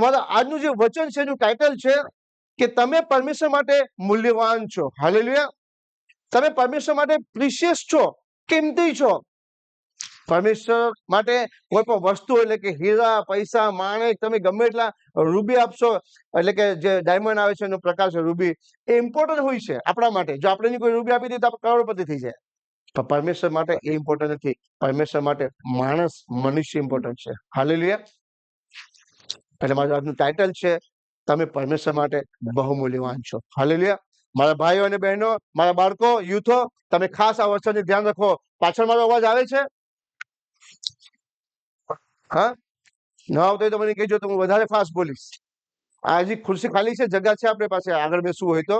તમારા આજનું જે વચન છે એનું ટાઇટલ છે કે તમે પરમેશ્વર માટે મૂલ્યવાન છો. હાલેલુયા. તમે પરમેશ્વર માટે પ્રિશિયસ છો, કિંમતી છો. પરમેશ્વર માટે કોઈ પણ વસ્તુ એટલે કે હીરા, પૈસા, માણેક, તમે ગમે એટલા રૂબી આપશો, એટલે કે જે ડાયમંડ આવે છે એનો પ્રકાર છે રૂબી, એ ઇમ્પોર્ટન્ટ હોય છે આપણા માટે. જો આપણે કોઈ રૂબી આપી દઈએ તો આપણે કરોડપતિ થઈ જાય. પણ પરમેશ્વર માટે એ ઇમ્પોર્ટન્ટ નથી. પરમેશ્વર માટે માણસ, મનુષ્ય ઇમ્પોર્ટન્ટ છે. હાલેલુયા. એટલે મારું આજનું ટાઇટલ છે તમે પરમેશ્વર માટે બહુમૂલ્યવાન છો. હાલેલુયા. મારા ભાઈઓ અને બહેનો, મારા બાળકો, યુથો, તમે ખાસ આ વચનને ધ્યાન રાખો. પાછળ મારો અવાજ આવે છે? હા, ન આવતો હોય તો મને કહેજો, તો હું વધારે ફાસ્ટ બોલીશ. હજી ખુરશી ખાલી છે, જગ્યા છે આપણી પાસે આગળ બેસવું હોય તો.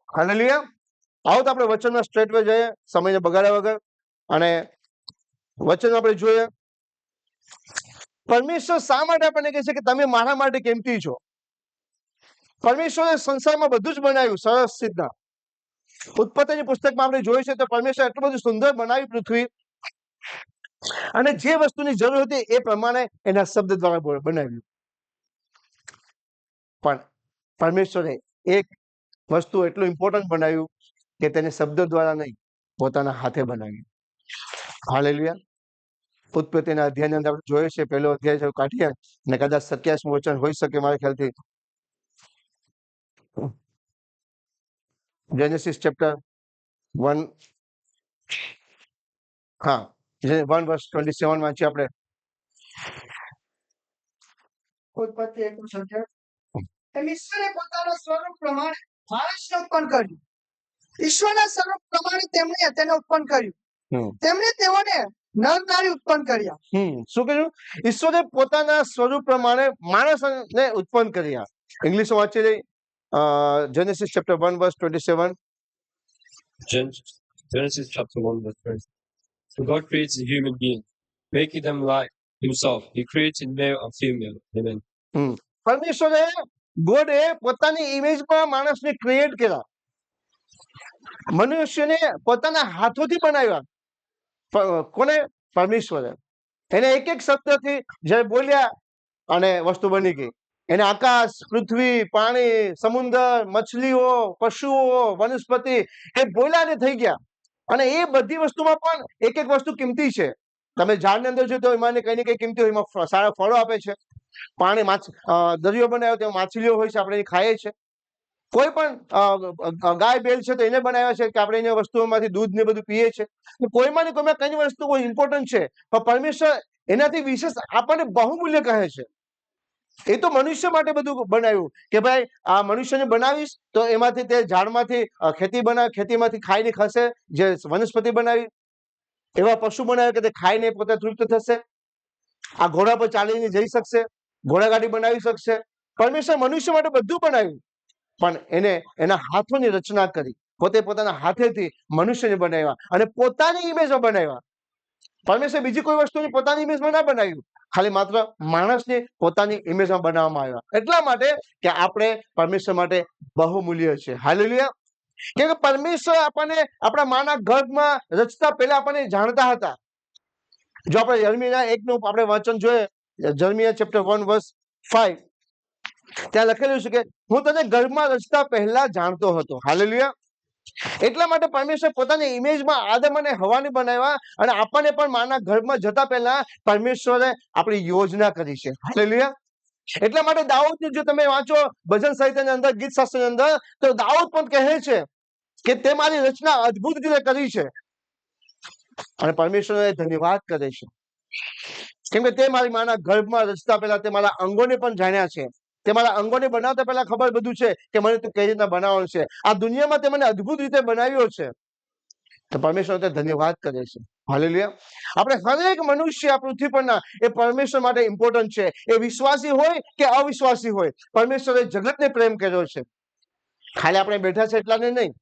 હાલેલુયા. આવો તો આપણે વચનમાં સ્ટ્રેટ વે જઈએ, સમયને બગાડ્યા વગર, અને વચન આપણે જોઈએ. પરમેશ્વર શા માટે આપણને કહે છે કે તમે મારા માટે કિંમતી છો? પરમેશ્વરે સંસારમાં બધું જ બનાવ્યું સરસ રીતના. ઉત્પત્તિની પુસ્તકમાં આપણે જોયું છે તો પરમેશ્વર એટલું બધું સુંદર બનાવ્યું પૃથ્વી, અને જે વસ્તુની જરૂર હતી એ પ્રમાણે એના શબ્દ દ્વારા બનાવ્યું. પણ પરમેશ્વરે એક વસ્તુ એટલું ઇમ્પોર્ટન્ટ બનાવ્યું કે તેને શબ્દ દ્વારા નહીં, પોતાના હાથે બનાવ્યું. હાલેલુયા. ઉત્પત્તિના અધ્યાયની અંદર આપણે જોઈએ છે, પહેલો અધ્યાય છે કાઢીએ ને કદાચ 27મું વચન હોઈ શકે મારા ખ્યાલથી. જેનેસિસ ચેપ્ટર 1, હા, 1:27 વાંચીએ આપણે. ઉત્પત્તિ 1:27. ઈશ્વરે પોતાના સ્વરૂપ પ્રમાણે માણસને ઉત્પન્ન કર્યું. ઈશ્વરના સ્વરૂપ પ્રમાણે તેમણે તેને ઉત્પન્ન કર્યું. તેમણે તેઓને નર નારી ઉત્પન્ન કર્યા. શું કહ્યું? ઈશ્વરે પોતાના સ્વરૂપ પ્રમાણે માણસને ઉત્પન્ન કર્યા. ઇંગ્લિશમાં વાંચી લઈ. Genesis chapter 1:27. Genesis chapter 1:20. So God creates a human being, making them like himself. He created male and female. Amen. પરમેશ્વરે ગોડે પોતાની ઇમેજમાં માણસને ક્રિએટ કર્યા. મનુષ્યને પોતાના હાથોથી બનાવ્યા. કોને? પરમેશ્વરે. એને એક એક શબ્દથી જ્યારે બોલ્યા અને વસ્તુ બની ગઈ. એને આકાશ, પૃથ્વી, પાણી, સમુદ્ર, મછલીઓ, પશુઓ, વનસ્પતિ એ બોલ્યા ને થઈ ગયા. અને એ બધી વસ્તુમાં પણ એક એક વસ્તુ કિંમતી છે. તમે ઝાડની અંદર જો તો એમાં કઈ ને કઈ કિંમતી હોય, એમાં સારા ફળો આપે છે. પાણી, દરિયો બનાવ્યો તેમાં માછલીઓ હોય છે, આપણે એ ખાઈએ છીએ. કોઈ પણ ગાય બેલ છે તો એને બનાવ્યા છે કે આપણે એને વસ્તુઓમાંથી દૂધ ને બધું પીએ છીએ. કોઈમાં ને કોઈમાં કઈ વસ્તુ કોઈ ઇમ્પોર્ટન્ટ છે, પણ પરમેશ્વર એનાથી વિશેષ આપણને બહુમૂલ્ય કહે છે. એ તો મનુષ્ય માટે બધું બનાવ્યું કે ભાઈ આ મનુષ્યને બનાવીશ તો એમાંથી તે ઝાડમાંથી ખેતીમાંથી ખાઈને ખાશે. જે વનસ્પતિ બનાવી, એવા પશુ બનાવે કે તે ખાઈને પોતે તૃપ્ત થશે. આ ઘોડા પર ચાલીને જઈ શકશે, ઘોડાગાડી બનાવી શકશે. પરમેશ્વર મનુષ્ય માટે બધું બનાવ્યું, પણ એને એના હાથોની રચના કરી. પોતે પોતાના હાથેથી મનુષ્યને બનાવ્યા અને પોતાની ઇમેજમાં બનાવ્યા. પરમેશ્વર બીજી કોઈ વસ્તુની પોતાની ઇમેજમાં ના બનાવ્યું, ખાલી માત્ર માણસને પોતાની ઇમેજમાં બનાવવામાં આવ્યા. એટલા માટે કે આપણે પરમેશ્વર માટે બહુમૂલ્ય છે. હાલેલુયા. કે પરમેશ્વર આપણને આપણા માના ગર્ભમાં રચતા પહેલા આપણને જાણતા હતા. જો આપણે યર્મિયા 1નું આપણે વાંચન જોઈએ, યર્મિયા ચેપ્ટર 1:5, ત્યાં લખેલું છે કે હું તને ગર્ભમાં રચતા પહેલા જાણતો હતો. હાલેલુયા. એટલા માટે પરમેશ્વર પોતાની ઇમેજમાં આદમ અને હવાને બનાવ્યા, અને આપણને પણ માના ગર્ભમાં જતા પહેલા પરમેશ્વરે આપણી યોજના કરી છે. હાલેલુયા. એટલા માટે દાઉદનું જો તમે વાંચો ભજન સાહિત્યની અંદર, ગીત શાસ્ત્રની અંદર, તો દાઉદ પણ કહે છે કે તે મારી રચના અદ્ભુત રીતે કરી છે, અને પરમેશ્વરને ધન્યવાદ કરે છે. કેમ કે તે મારી માના ગર્ભમાં રચતા પહેલા તે મારા અંગોને પણ જાણ્યા છે. તે મારા અંગોને બનાવતા પહેલા ખબર બધું છે કે મને તું કઈ રીતના બનાવવાનું છે. આ દુનિયામાં તે મને અદ્ભુત રીતે બનાવ્યો છે. તો પરમેશ્વર તે ધન્યવાદ કરે છે. હાલેલુયા. આપણે હરેક મનુષ્ય આ પૃથ્વી પરના એ પરમેશ્વર માટે ઇમ્પોર્ટન્ટ છે. એ વિશ્વાસી હોય કે અવિશ્વાસી હોય, પરમેશ્વરે જગતને પ્રેમ કર્યો છે. ખાલી આપણે બેઠા છે એટલાને નહીં.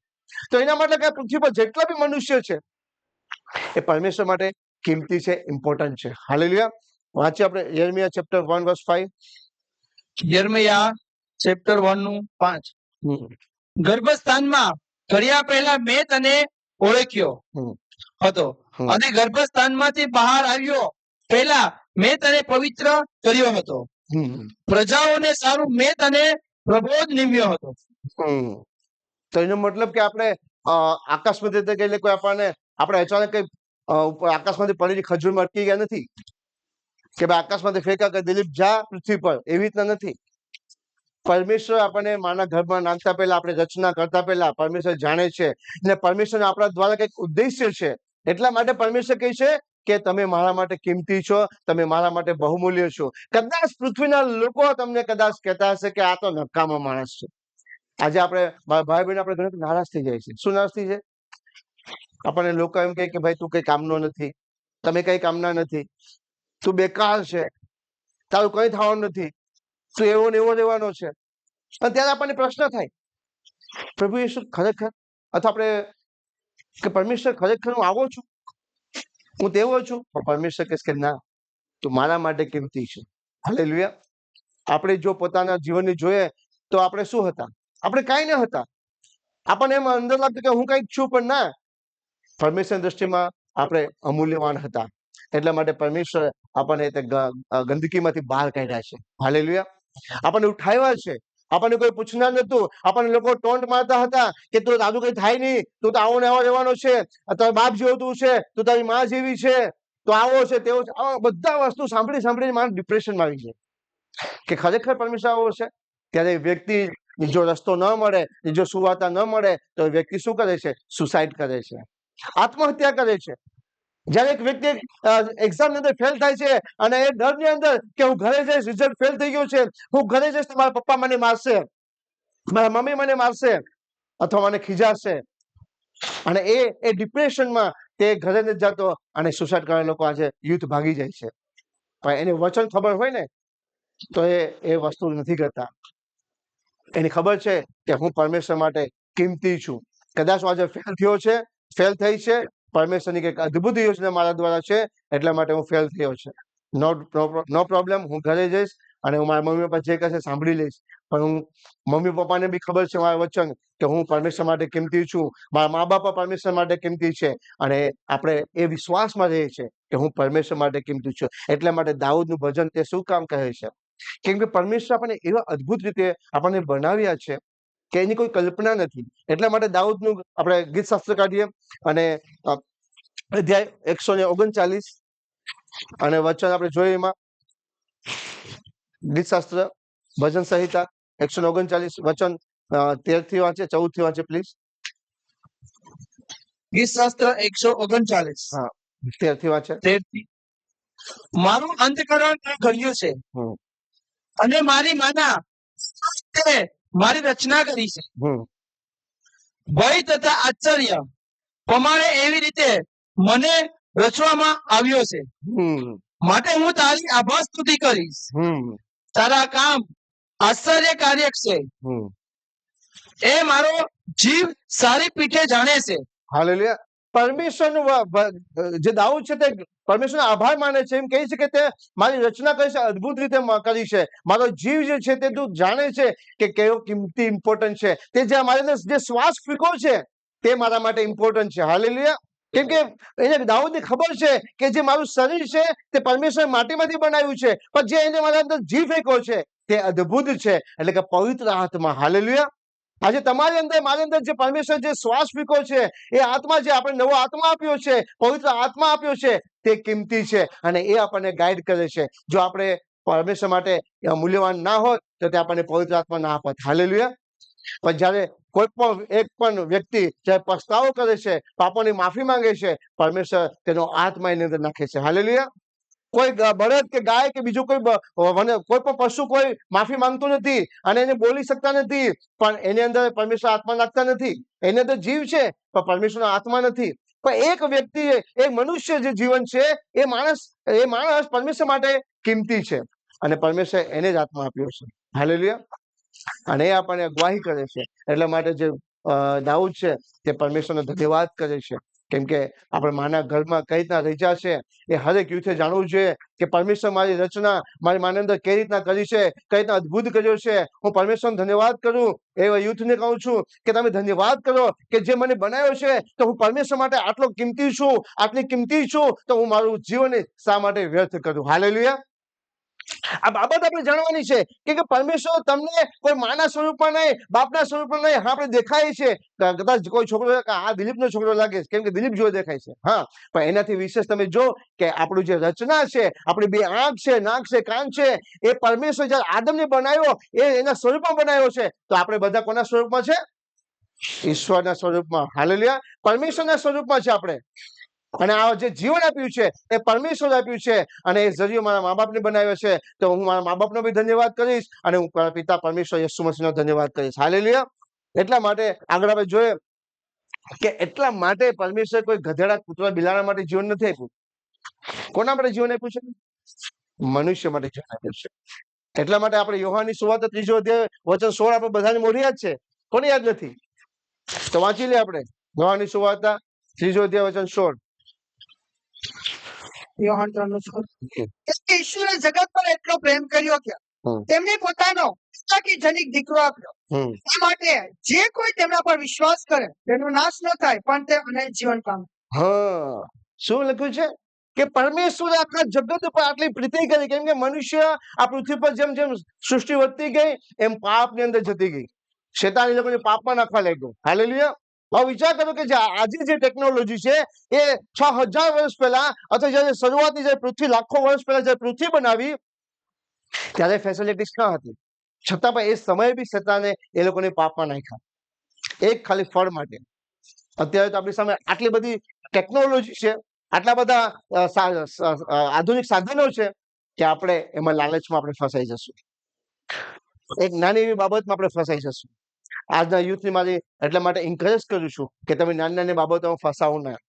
તો એના માટે કે પૃથ્વી પર જેટલા બી મનુષ્ય છે એ પરમેશ્વર માટે કિંમતી છે, ઇમ્પોર્ટન્ટ છે. હાલેલુયા. વાંચીએ આપણે યર્મિયા ચેપ્ટર 1:5. યર્મિયા ચેપ્ટર 1:5. ગર્ભસ્થાનમાં ઘડિયા પહેલા મેં તને ઓળખ્યો હતો, અને ગર્ભસ્થાનમાંથી બહાર આવ્યો પહેલા મેં તને પવિત્ર કર્યો હતો. પ્રજાઓને સારું મેત અને પ્રબોધ નિમ્યો હતો. તો એનો મતલબ કે આપણે આકાશમાંથી એટલે કોઈ આપણને આપણે અચાનક કઈ આકાશમાંથી પડેલી ખજૂરમાં અટકી ગયા નથી કે ભાઈ આકાશમાંથી ફેંકા કે દિલીપ જા પૃથ્વી પર, એવી રીતના નથી. પરમેશ્વર આપણને માના ઘરમાં નાખતા પહેલા, આપણે રચના કરતા પહેલા પરમેશ્વર જાણે છે અને પરમેશ્વર આપણા દ્વારા કઈક ઉદ્દેશ્ય છે. એટલા માટે પરમેશ્વર કહે છે કે તમે મારા માટે કિંમતી છો, તમે મારા માટે બહુમૂલ્ય છો. કદાચ પૃથ્વીના લોકો તમને કદાચ કહેતા હશે કે આ તો નકામો માણસ છે. આજે આપણે ભાઈ બહેન આપણે ઘણા નારાજ થઈ જાય છે. શું નારાજ થઈ જાય? આપણને લોકો એમ કહે કે ભાઈ તું કઈ કામનો નથી, તમે કઈ કામના નથી, તું બેકાર છે, તારું કઈ થવાનું નથી, તું એવો ને એવો રહેવાનો છે. અને ત્યારે આપણને પ્રશ્ન થાય, પ્રભુ યેસુ ખરેખર, અથવા આપણે કે પરમેશ્વર ખરેખર હું આવો છું, હું તેવો છું? પરમેશ્વર કહે કે ના, તું મારા માટે કિંમતી છે. હાલેલુયા. આપણે જો પોતાના જીવનની જોઈએ તો આપણે શું હતા? આપણે કાંઈ ન હતા. આપણને એમ અંદર લાગતું કે હું કંઈક છું, પણ ના, પરમેશ્વરની દ્રષ્ટિમાં આપણે અમૂલ્યવાન હતા. એટલા માટે પરમેશ્વર આપણને ગંદકીમાંથી બહાર કાઢ્યા છે. હાલેલુયા. આપણને ઉઠાવ્યા છે. આપણને કોઈ પૂછનાર નતું. આપણને લોકો ટોન્ટ મારતા હતા કે તું તારું કઈ થાય નહીં, તું તો આવો ને આવો રહેવાનો છે, તારો બાપ જેવો તું છે, તું તારી માં જેવી છે, તો આવો છે તેવો છે. આવા બધા વસ્તુ સાંભળીને માણસ ડિપ્રેશનમાં આવી જાય કે ખરેખર પરમેશ્વર આવો છે. ત્યારે વ્યક્તિ જો રસ્તો ન મળે, જો સુવાર્તા ન મળે તો વ્યક્તિ શું કરે છે? સુસાઇડ કરે છે, આત્મહત્યા કરે છે. જયારે એક વ્યક્તિ એક્ઝામ ની અંદર ફેલ થાય છે અને એ ડર ની અંદર કે હું ઘરે જઈશ, રિઝલ્ટ ફેલ થઈ ગયું છે, હું ઘરે જઈશ તો મારા પપ્પા મને મારશે, મારા મમ્મી મને મારશે અથવા મને ખીજાશે, અને એ ડિપ્રેશનમાં તે ઘરે નથી જતો અને સુસાઇડ કરેલા લોકો આજે યુથ ભાગી જાય છે. પણ એને વચન ખબર હોય ને તો એ વસ્તુ નથી કરતા. એની ખબર છે કે હું પરમેશ્વર માટે કિંમતી છું. કદાચ આજે ફેલ થયો છે, ફેલ થઈ છે, પરમેશ્વરની કંઈક અદ્ભુત યોજના મારા દ્વારા છે, એટલા માટે હું ફેલ થયો છે. નો પ્રોબ્લેમ, હું ઘરે જઈશ અને હું મારા મમ્મી પપ્પા જે કહેશે સાંભળી લઈશ. પણ હું મમ્મી પપ્પાને બી ખબર છે મારા વચન કે હું પરમેશ્વર માટે કિંમતી છું, મારા મા બાપ પરમેશ્વર માટે કિંમતી છે, અને આપણે એ વિશ્વાસમાં રહીએ છીએ કે હું પરમેશ્વર માટે કિંમતી છું. એટલા માટે દાઉદનું ભજન તે શું કામ કહે છે? કેમ કે પરમેશ્વર આપણને એવા અદ્ભુત રીતે આપણને બનાવ્યા છે કે એની કોઈ કલ્પના નથી. એટલા માટે દાઉદનું આપણે ગીત શાસ્ત્ર કાઢીએ અને અધ્યાય 139 અને વચન આપણે જોઈએ. એમાં ગીત શાસ્ત્ર ભજન સંહિતા 139 વચન 13 થી વાંચે, 14 થી વાંચે પ્લીઝ. ગીત શાસ્ત્ર 139. હા, 13 થી વાંચે. 13 થી. મારું અંતકરણ તે ઘડ્યું છે અને મારી માના તે મારી રચના કરી છે. ભય તથા આશ્ચર્ય પ્રમાણે એવી રીતે મને રચવામાં આવ્યો છે. માટે હું તારી આભાર સ્તુતિ કરીશ. તારા કામ આશ્ચર્યકારક છે, એ મારો જીવ સારી પીઠે જાણે છે. હાલેલુયા. પરમેશ્વરનું જે દાઉદ છે તે પરમેશ્વરનો આભાર માને છે. એમ કહે છે કે તે મારી રચના કરી છે, અદ્ભુત રીતે કરી છે. મારો જીવ જે છે તે તું જાણે છે કે કેવો કિંમતી ઇમ્પોર્ટન્ટ છે. તે જે મારી અંદર જે શ્વાસ ફીકો છે તે મારા માટે ઇમ્પોર્ટન્ટ છે. હાલેલુયા. કેમ કે એને દાઉદને ખબર છે કે જે મારું શરીર છે તે પરમેશ્વર માટીમાંથી બનાવ્યું છે, પણ જે એને મારા અંદર જીવ ફેંક્યો છે તે અદ્ભુત છે, એટલે કે પવિત્ર આત્મા. હાલેલુયા. આજે તમારી અંદર, મારી અંદર જે પરમેશ્વર જે શ્વાસ ફીકો છે, એ આત્મા જે આપણે નવો આત્મા આપ્યો છે, પવિત્ર આત્મા આપ્યો છે, તે કિંમતી છે અને એ આપણને ગાઈડ કરે છે. જો આપણે પરમેશ્વર માટે મૂલ્યવાન ના હોત તો તે આપણને પવિત્ર આત્મા ના આપત. હાલેલુયા. પણ જયારે કોઈ પણ એક પણ વ્યક્તિ જયારે પસ્તાવો કરે છે, પાપોની માફી માંગે છે, પરમેશ્વર તેનો આત્મા એની અંદર નાખે છે. હાલેલુયા. કોઈ બળદ કે ગાય કે બીજું કોઈ પણ પશુ કોઈ માફી માંગતું નથી અને એને બોલી શકતા નથી, પણ એની અંદર પરમેશ્વર આત્મા નાખતા નથી. એની અંદર જીવ છે પણ પરમેશ્વરનો આત્મા નથી. પણ એક વ્યક્તિ, એક મનુષ્ય જે જીવન છે, એ માણસ પરમેશ્વર માટે કિંમતી છે અને પરમેશ્વર એને જ આત્મા આપ્યો છે. હાલેલુયા. અને એ આપણને અગવાહી કરે છે. એટલા માટે જે દાઉદ છે તે પરમેશ્વરનો ધન્યવાદ કરે છે. કેમ કે આપણે માના ઘરમાં કઈ રીતના રચ્યા છે એ હરેક યુથે જાણવું જોઈએ કે પરમેશ્વર મારી રચના મારી માની અંદર કઈ રીતના કરી છે, કઈ રીતના અદ્ભુત કર્યો છે. હું પરમેશ્વરનો ધન્યવાદ કરું. એવા યુથને કહું છું કે તમે ધન્યવાદ કરો કે જે મને બનાવ્યો છે, તો હું પરમેશ્વર માટે આટલો કિંમતી છું, આટલી કિંમતી છું, તો હું મારું જીવન શા માટે વ્યર્થ કરું. હાલેલુયા. આ બાબત આપણે જાણવાની છે કે પરમેશ્વર તમને કોઈ માના સ્વરૂપમાં નહીં, બાપના સ્વરૂપમાં નહીં. હા, આપણે દેખાય છે, કદાચ કોઈ છોકરો આ દિલીપનો છોકરો લાગે છે કેમ કે દિલીપ જેવો દેખાય છે, હા, પણ એનાથી વિશેષ તમે જો કે આપણું જે રચના છે, આપણી બે આંખ છે, નાક છે, કાન છે, એ પરમેશ્વર જયારે આદમને બનાવ્યો એના સ્વરૂપમાં બનાવ્યો છે. તો આપણે બધા કોના સ્વરૂપમાં છે? ઈશ્વરના સ્વરૂપમાં. હાલેલુયા. પરમેશ્વરના સ્વરૂપમાં છે આપણે. અને આ જે જીવન આપ્યું છે એ પરમેશ્વર આપ્યું છે, અને એ જરિયો મારા મા બાપને બનાવ્યો છે. તો હું મારા મા બાપનો બી ધન્યવાદ કરીશ, અને હું મારા પિતા પરમેશ્વર યેસુ મસીહનો ધન્યવાદ કરીશ. હાલેલુયા. એટલા માટે આગળ આપણે જોઈએ કે એટલા માટે પરમેશ્વર કોઈ ગધેડા, કૂતરા, બિલાડા માટે જીવન નથી આપ્યું. કોના માટે જીવન આપ્યું છે? મનુષ્ય માટે જીવન આપ્યું છે. એટલા માટે આપણે યોહાનની સુવાર્તા 3 અધ્યાય વચન 16 આપણે બધાને મોઢે યાદ છે. કોને યાદ નથી? તો વાંચી લે આપણે યોહાનની સુવાર્તા 3 અધ્યાય વચન 16. યોહાન 3:16. કે ઈશ્વરે જગત પર એટલો પ્રેમ કર્યો કે તેમને પોતાનો એકતાકી દીકરો આપ્યો, એ માટે જે કોઈ તેમના પર વિશ્વાસ કરે તેનો નાશ ન થાય પણ તે અનંત જીવન પામે. હા, શું લખ્યું છે કે પરમેશ્વરે આખા જગત પર આટલી પ્રીતિ કરી, કેમ કે મનુષ્ય આ પૃથ્વી પર જેમ જેમ સૃષ્ટિ વધતી ગઈ એમ પાપની અંદર જતી ગઈ. શેતાન એ લોકોને પાપમાં નાખવા લાગ્યો. હાલેલુયા. હવે વિચાર કરો કે આજે જે ટેકનોલોજી છે એ 6000 વર્ષ પહેલા, અથવા જયારે શરૂઆતની જે પૃથ્વી લાખો વર્ષ પહેલા જે પૃથ્વી બનાવી ત્યારે ફેસિલિટીઝ ન હતી, છતાં પણ એ સમયે બી શેતાને એ લોકોને પાપમાં નાખ્યા, એક ખાલી ફળ માટે. અત્યારે તો આપણી સામે આટલી બધી ટેકનોલોજી છે, આટલા બધા આધુનિક સાધનો છે કે આપણે એમાં લાલચમાં આપણે ફસાઈ જશું. એક નાની એવી બાબતમાં આપણે ફસાઈ જશું. આજના યુથની મારી એટલા માટે એન્કરેજ કરું છું કે તમે નાની નાની બાબતોમાં ફસાવો ના.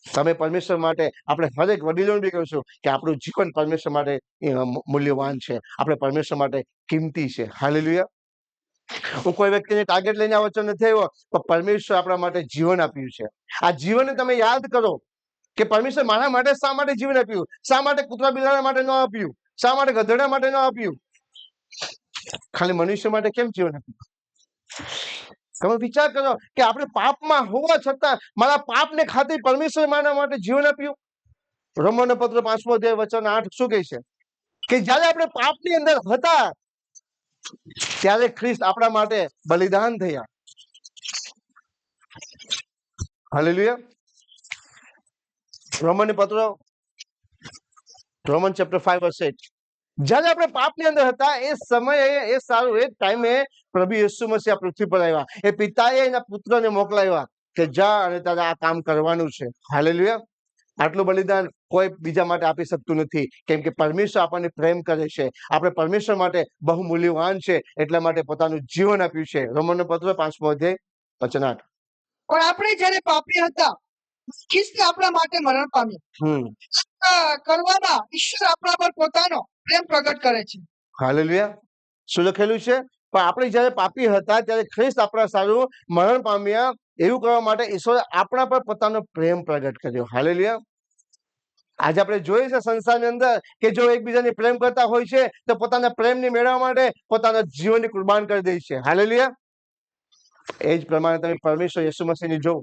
તમે પરમેશ્વર માટે, આપણે હરેક વડીલોને બી કહું છું કે આપણું જીવન પરમેશ્વર માટે મૂલ્યવાન છે, આપણે પરમેશ્વર માટે કિંમતી છે. હાલેલુયા. હું કોઈ વ્યક્તિને ટાર્ગેટ લઈને આ વચન નથી આવ્યો, પણ પરમેશ્વર આપણા માટે જીવન આપ્યું છે. આ જીવનને તમે યાદ કરો કે પરમેશ્વર મારા માટે શા માટે જીવન આપ્યું, શા માટે કૂતરા બિલાડા માટે ન આપ્યું, શા માટે ગધેડા માટે ન આપ્યું, ખાલી મનુષ્ય માટે કેમ જીવન આપ્યું? તમે વિચાર કરો કે આપણે પાપમાં હોવા છતાં મારા પાપને ખાतिर પરમેશ્વર મારા માટે જીવન આપ્યું. રોમનો પત્ર 5મો અધ્યાય વચન 8 શું કહે છે કે જ્યારે આપણે પાપની અંદર હતા ત્યારે ખ્રિસ્ત આપણા માટે બલિદાન થયા. હાલેલુયા. Roman chapter 5 verse 8. જ્યારે આપણે પાપની અંદર હતા એ સમયે, એ સારું, એ ટાઈમે પ્રભુ યેસુ મસીહ આ પૃથ્વી પર આવ્યા. એ પિતાએ એના પુત્રને મોકલાવ્યા કે જા અને તારે આ કામ કરવાનું છે. હાલેલુયા. આટલું બલિદાન કોઈ બીજા માટે આપી શકતું નથી, કેમ કે પરમેશ્વર આપણને પ્રેમ કરે છે, આપણે પરમેશ્વર માટે બહુ મૂલ્યવાન છે, એટલા માટે પોતાનું જીવન આપ્યું છે. રોમનનો પત્ર 5મો અધ્યાય વચન 8. પણ આપણે જ્યારે પાપી હતા ખ્રિસ્ત આપણા માટે મરણ પામ્યા કરવામાં ઈશ્વર આપણા પર પોતાનો પ્રેમ પ્રગટ કરે છે. હાલેલુયા. શું લખેલું છે? પણ આપણે જ્યારે પાપી હતા ત્યારે ખ્રિસ્ત આપણા સારું મરણ પામ્યા, એવું કરવા માટે ઈશ્વરે આપણા પર પોતાનો પ્રેમ પ્રગટ કર્યો. હાલેલુયા. આજે આપણે જોઈએ છે સંસારની અંદર કે જો એકબીજાને પ્રેમ કરતા હોય છે તો પોતાના પ્રેમને મેળવવા માટે પોતાના જીવનની કુરબાન કરી દે છે. હાલેલુયા. એ જ પ્રમાણે તમે પરમેશ્વર યેસુ મસીહની જો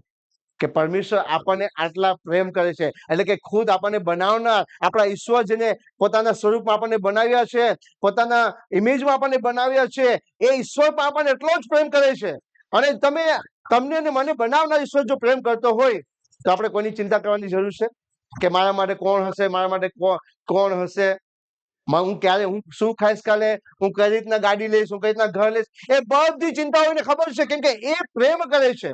કે પરમેશ્વર આપણને આટલા પ્રેમ કરે છે, એટલે કે ખુદ આપણને બનાવનાર આપણા ઈશ્વર, જેને પોતાના સ્વરૂપમાં આપણને બનાવ્યા છે, પોતાના ઇમેજમાં આપણને બનાવ્યા છે, એ ઈશ્વર પણ આપણને એટલો જ પ્રેમ કરે છે. અને તમને અને મને બનાવનાર ઈશ્વર જો પ્રેમ કરતો હોય તો આપણે કોઈની ચિંતા કરવાની જરૂર છે કે મારા માટે કોણ હશે, મારા માટે કોણ હશે, હું શું ખાઈશ કાલે, હું કઈ રીતના ગાડી લઈશ, હું કઈ રીતના ઘર લઈશ, એ બધી ચિંતાઓ એને ખબર છે, કેમ કે એ પ્રેમ કરે છે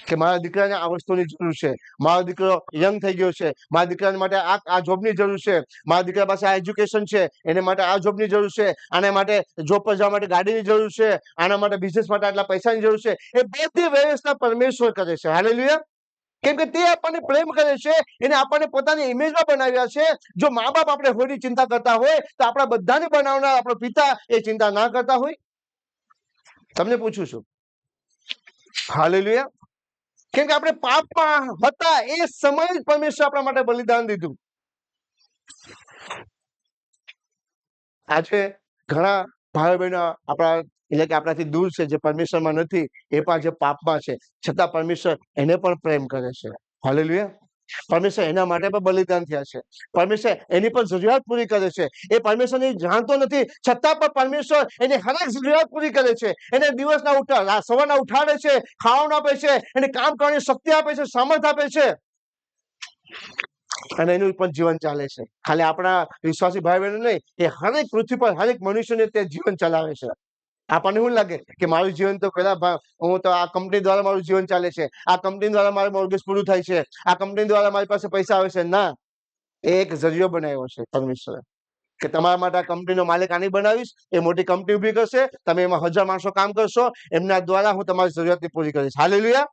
કે મારા દીકરાને આ વસ્તુની જરૂર છે, મારો દીકરો યંગ થઈ ગયો છે, મારા દીકરાને માટે આ જોબની જરૂર છે, મારા દીકરા પાસે આ એજ્યુકેશન છે, એને માટે આ જોબની જરૂર છે, આના માટે જોબ પર જવા માટે ગાડીની જરૂર છે, આના માટે બિઝનેસ માટે આટલા પૈસાની જરૂર છે. એ બધી વ્યવસ્થા પરમેશ્વર કરે છે. હાલેલુયા. કેમ કે તે આપણને પ્રેમ કરે છે, એને આપણને પોતાની ઇમેજમાં બનાવ્યા છે. જો મા બાપ આપણે હોયની ચિંતા કરતા હોય તો આપણા બધાને બનાવનાર આપણો પિતા એ ચિંતા ના કરતા હોય? તમને પૂછું છું. હાલેલુયા. કેમ કે આપણે પાપમાં હતા એ સમયે જ પરમેશ્વર આપણા માટે બલિદાન દીધું. આજે ઘણા ભાઈ બહેનો આપણા, એટલે કે આપણાથી દૂર છે, જે પરમેશ્વરમાં નથી, એ પણ જે પાપમાં છે, છતાં પરમેશ્વર એને પણ પ્રેમ કરે છે. હાલેલુયા. પરમેશ્વર એના માટે પણ બલિદાન થયા છે. પરમેશ્વર એની પણ જરૂરિયાત પૂરી કરે છે. એ પરમેશ્વરની જાણતો નથી, છતાં પણ પરમેશ્વર એની હરેક જરૂરિયાત પૂરી કરે છે. એને દિવસના સવારના ઉઠાડે છે, ખાવાનું આપે છે, એને કામ કરવાની શક્તિ આપે છે, સામર્થ આપે છે, અને એનું પણ જીવન ચાલે છે. ખાલી આપણા વિશ્વાસી ભાઈ બહેનો નહીં, એ હરેક પૃથ્વી પર હરેક મનુષ્યને તે જીવન ચલાવે છે. આપણને શું લાગે કે મારું જીવન તો પેલા હું તો આ કંપની દ્વારા મારું જીવન ચાલે છે, આ કંપની દ્વારા મારું મોર્ગેજ પૂરું થાય છે, આ કંપની દ્વારા મારી પાસે પૈસા આવે છે. ના, એ એક જરિયો બનાવ્યો છે પરમેશ્વરે કે તમારા માટે આ કંપનીનો માલિક આની બનાવીશ, એ મોટી કંપની ઉભી કરશે, તમે એમાં 1000 માણસો કામ કરશો, એમના દ્વારા હું તમારી જરૂરિયાતની પૂરી કરીશ. હાલેલુયા.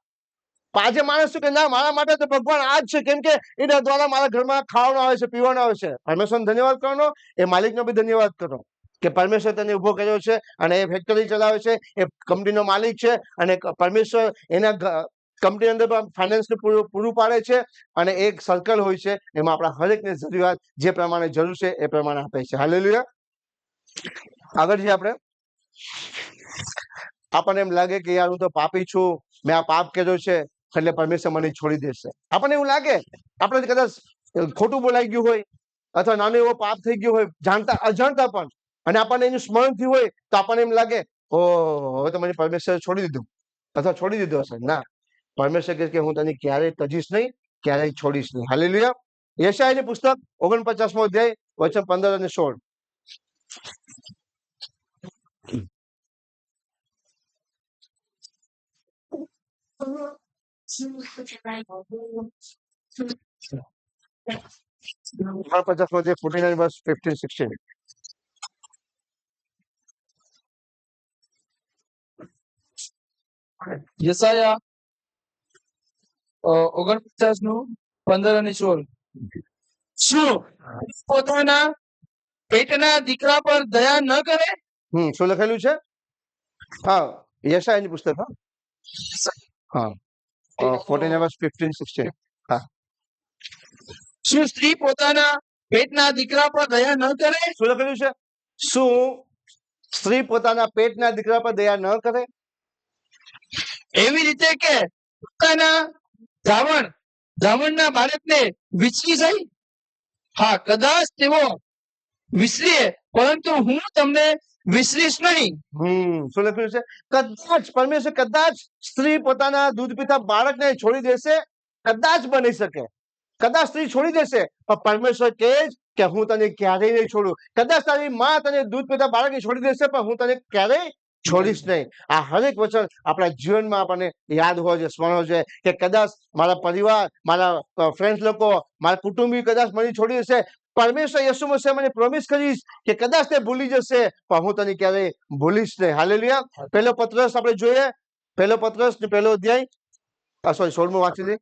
આજે માણસ શું કે ના, મારા માટે તો ભગવાન આ જ છે, કેમ કે એના દ્વારા મારા ઘરમાં ખાવાનું આવે છે, પીવાનું આવે છે. પરમેશ્વરનો ધન્યવાદ કરવાનો, એ માલિકનો બી ધન્યવાદ કરો કે પરમેશ્વર તેને ઉભો કર્યો છે અને એ ફેક્ટરી ચલાવે છે, એ કંપનીનો માલિક છે, અને પરમેશ્વર એના કંપની અંદર ફાઇનાન્સ પૂરું પાડે છે, અને એક સર્કલ હોય છે, એમાં આપણા હરેકને જરૂરિયાત જે પ્રમાણે જરૂર છે એ પ્રમાણે આપે છે. હાલેલુયા. આગળ જે આપણને એમ લાગે કે યાર હું તો પાપી છું, મેં આ પાપ કર્યો છે એટલે પરમેશ્વર મને છોડી દેશે. આપણને એવું લાગે, આપણે કદાચ ખોટું બોલાઈ ગયું હોય અથવા નાનો એવો પાપ થઈ ગયો હોય જાણતા અજાણતા પણ, અને આપણને એનું સ્મરણ થયું હોય તો આપણને એમ લાગે ઓ હવે તો મને પરમેશ્વરે છોડી દીધું અથવા છોડી દીધું હશે. ના, પરમેશ્વર કહે કે હું તને ક્યારેય તજીશ નહીં, ક્યારેય છોડીશ નહીં. હાલેલુયા. યશાયાની પુસ્તક 49મો અધ્યાય વચન 15 અને 16. Verse 49 verse 15, 16. યશાયા 49:15 અને 16. શું પોતાના પેટના દીકરા પર દયા ન કરે? શું લખેલું છે? હા, યશાયાની પુસ્તક. હા, 49 verse 15, 16. હા. શું સ્ત્રી પોતાના પેટના દીકરા પર દયા ન કરે? શું લખેલું છે? શું સ્ત્રી પોતાના પેટના દીકરા પર દયા ન કરે? એવી રીતે કે પોતાના ધાવણના બાળકને વિસરી જાય? હા, કદાચ તેઓ વિસરે, પરંતુ હું તમને વિસરીશ નહીં. શું લખ્યું છે? કદાચ પરમેશ્વર કદાચ સ્ત્રી પોતાના દૂધ પીતા બાળકને છોડી દેશે, કદાચ બની શકે, કદાચ સ્ત્રી છોડી દેશે, પણ પરમેશ્વર કહે કે હું તને ક્યારેય નહીં છોડું. કદાચ તારી માં તને દૂધ પીતા બાળકને છોડી દેશે, પણ હું તને ક્યારેય છોડીશ નહીં. આ હરેક વચન આપણા જીવનમાં આપણને યાદ હોવા જોઈએ, સ્મરણ હોવા જોઈએ કે કદાચ મારા પરિવાર, મારા ફ્રેન્ડ લોકો, મારા કુટુંબી કદાચ મને છોડી દેશે, પરમેશ્વર યેસુ મસીહ મને પ્રોમિસ કરીશ કે કદાચ તે ભૂલી જશે, પણ હું તને ક્યારેય ભૂલીશ નહીં. હાલેલુયા. પહેલો પત્રસ આપણે જોઈએ, પહેલો પત્રસ પહેલો અધ્યાય, સોરી 16મું વાંચી દે.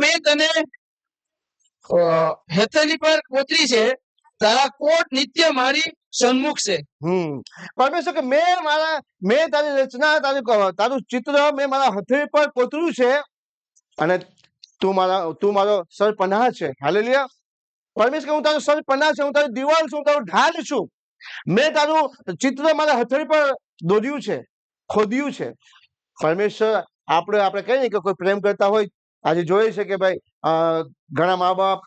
મેં તને હેથેલી પર કોતરી છે, તારા કોટ નિત્ય મારી સન્મુખ છે. પરમેશ્વર કે મેં તારી રચના, તારું ચિત્ર મેં મારા હથેળી પર કોતર્યું છે, અને તું મારો સરપનાહ છે. હાલેલુયા. પરમેશ્વર હું તારું સરપનાહ છે, હું તારી દિવાલ છું, હું તારું ઢાલ છું. મેં તારું ચિત્ર મારા હથેળી પર દોર્યું છે, ખોદ્યું છે. પરમેશ્વર આપણે કહીએ ને કે કોઈ પ્રેમ કરતા હોય, આજે જોઈએ છે કે ભાઈ ઘણા મા બાપ,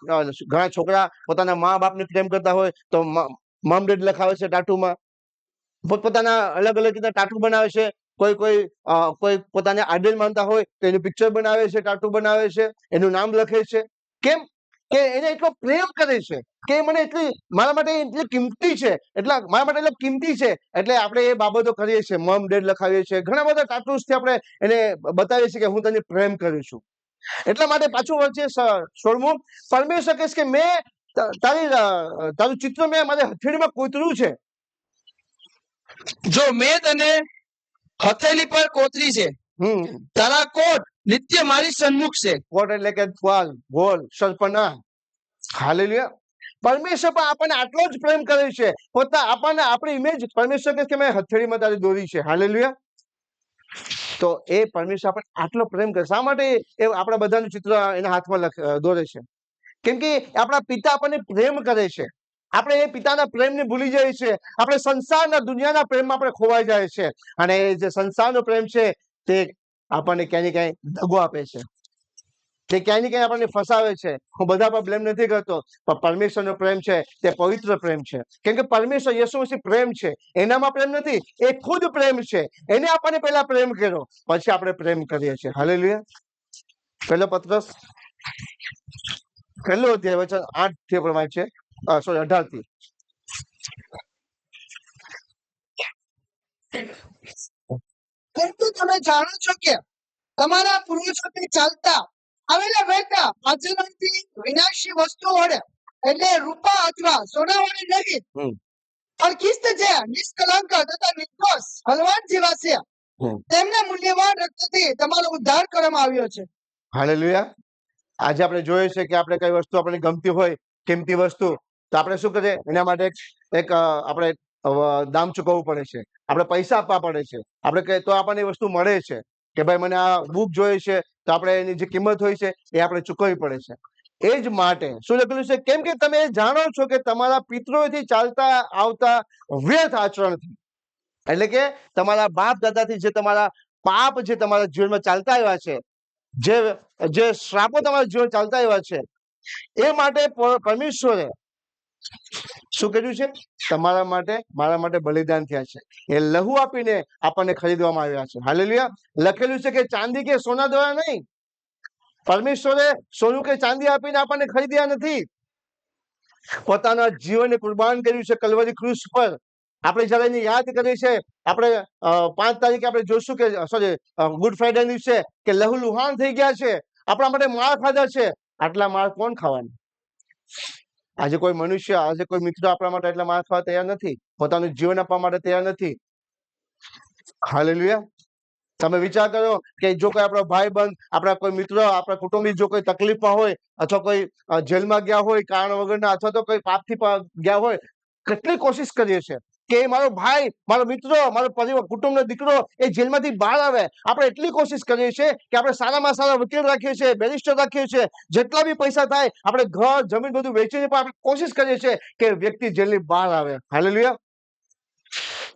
ઘણા છોકરા પોતાના મા બાપને પ્રેમ કરતા હોય તો મમ ડેડ લખાવે છે ટાટુમાં, પોતપોતાના અલગ અલગ રીતે ટાટુ બનાવે છે. કોઈ પોતાને આઈડલ માનતા હોય તો એનું પિક્ચર બનાવે છે, ટાટુ બનાવે છે, એનું નામ લખે છે. કેમ કે એને એટલો પ્રેમ કરે છે કે મારા માટે એટલી કિંમતી છે, મારા માટે એટલો કિંમતી છે, એટલે આપણે એ બાબતો કરીએ છીએ, મમ ડેડ લખાવીએ છીએ, ઘણા બધા ટાટુસ થી આપણે એને બતાવીએ છીએ કે હું તને પ્રેમ કરું છું. એટલા માટે પાછું વચ્ચે 16મું, પરમેશ્વર કહે કે મેં તારું ચિત્ર મેં મારી હથેળીમાં કોતર્યું છે. જો મેં તને હથેલી પર કોતરી છે, તારા કોટ નિત્ય મારી સન્મુખ છે. કોટ એટલે કે ગોલ, સરપનાહ. હાલેલુયા. પરમેશ્વર પણ આપણને આટલો જ પ્રેમ કરે છે, આપણને આપણી ઇમેજ પરમેશ્વર કહે કે મેં હથેળીમાં તારી દોરી છે. હાલેલુયા. તો એ પરમેશ્વર આપણને આટલો પ્રેમ કરે. શા માટે એ આપણા બધાનું ચિત્ર એના હાથમાં દોરે છે? કેમ કે આપણા પિતા આપણને પ્રેમ કરે છે. આપણે એ પિતાના પ્રેમને ભૂલી જઈએ છીએ, આપણે સંસારના દુનિયાના પ્રેમમાં આપણે ખોવાઈ જાય છે, અને એ જે સંસારનો પ્રેમ છે તે આપણને ક્યાંય ને ક્યાંય દગો આપે છે. તે ક્યાંય ને ક્યાંય આપણને ફસાવે છે. હું બધા પર બ્લેમ નથી કરતો, પણ પરમેશ્વરનો પ્રેમ છે તે પવિત્ર પ્રેમ છે. કેમ કે પરમેશ્વર યીશુ મસીહ પ્રેમ છે, એનામાં પ્રેમ નથી, એ ખુદ પ્રેમ છે. એને આપણને પહેલા પ્રેમ કર્યો, પછી આપણે પ્રેમ કરીએ છીએ. હાલેલુયા. પહેલો પત્રસ 1 અધ્યાય વચન 8 થી આપણે વાંચીએ, સોરી 18 થી. પરંતુ તમે જાણો છો કે તમારા પૂર્વજોથી ચાલતા આવેલા વહેતા આચરણથી વિનાશી વસ્તુઓ વડે, એટલે રૂપા અથવા સોના વડે નહીં, હમ. પણ ખિસ્ત જે નિષ્કલંક તથા નિર્દોષ બલવાન જેવા છે, હમ. તેમના મૂલ્યવાન રક્તથી તમારો ઉદ્ધાર કરવામાં આવ્યો છે. હાલેલુયા. આજે આપણે જોઈએ છે કે આપણે કઈ વસ્તુ આપણને ગમતી હોય, કિંમતી વસ્તુ, તો આપણે શું કરીએ? એના માટે એક આપણે દામ ચૂકવવું પડે છે, આપણે પૈસા આપવા પડે છે. આપણે કહીએ તો આપણને એ વસ્તુ મળે છે કે ભાઈ મને આ બુક જોઈએ છે, તો આપણે એની જે કિંમત હોય છે એ આપણે ચૂકવવી પડે છે. એ જ માટે શું લખેલું છે? કેમ કે તમે જાણો છો કે તમારા પિતૃઓથી ચાલતા આવતા વ્યર્થ આચરણથી, એટલે કે તમારા બાપ દાદાથી જે તમારા પાપ જે તમારા જીવનમાં ચાલતા આવ્યા છે, જે શ્રાપો તમારા જીવન ચાલતા આવ્યા છે, એ માટે પરમેશ્વરે શું કર્યું છે? તમારા માટે, મારા માટે બલિદાન થયા છે. એ લહુ આપીને આપણને ખરીદવામાં આવ્યા છે. હાલેલુયા. લખેલું છે કે ચાંદી કે સોના દ્વારા નહીં, પરમેશ્વરે સોનું કે ચાંદી આપીને આપણને ખરીદ્યા નથી, પોતાના જીવનને કુરબાન કર્યું છે કલ્વરી ક્રુસ પર. આપણે જયારે એને યાદ કરીએ છીએ, આપણે 5 તારીખે આપણે જોશું કે સોરી ગુડ ફ્રાઈડે દિવસે કે લહુ લુહાણ થઈ ગયા છે, આપણા માટે માર ખાધા છે. આટલા માર કોણ ખાવાનું? આજે કોઈ મનુષ્ય, આજે કોઈ મિત્ર આપણા માટે એટલા માર ખાવા તૈયાર નથી, પોતાનું જીવન આપવા માટે તૈયાર નથી. હાલેલુયા. તમે વિચાર કરો કે જો કોઈ આપણો ભાઈ બંધ, આપણા કોઈ મિત્ર, આપણા કુટુંબી જો કોઈ તકલીફમાં હોય, અથવા કોઈ જેલમાં ગયા હોય કારણ વગરના, અથવા તો કોઈ પાપથી ગયા હોય, કેટલી કોશિશ કરીએ છીએ કે મારો ભાઈ, મારો મિત્ર, મારો પરિવાર, કુટુંબનો દીકરો એ જેલમાંથી બહાર આવે. આપણે એટલી કોશિશ કરીએ છીએ કે આપણે સારામાં સારા વકીલ રાખીએ છીએ, બેરિસ્ટર રાખીએ છીએ, જેટલા બી પૈસા થાય આપણે ઘર જમીન બધું વેચીને પણ આપણે કોશિશ કરીએ છીએ કે વ્યક્તિ જેલની બહાર આવે. હાલેલુયા.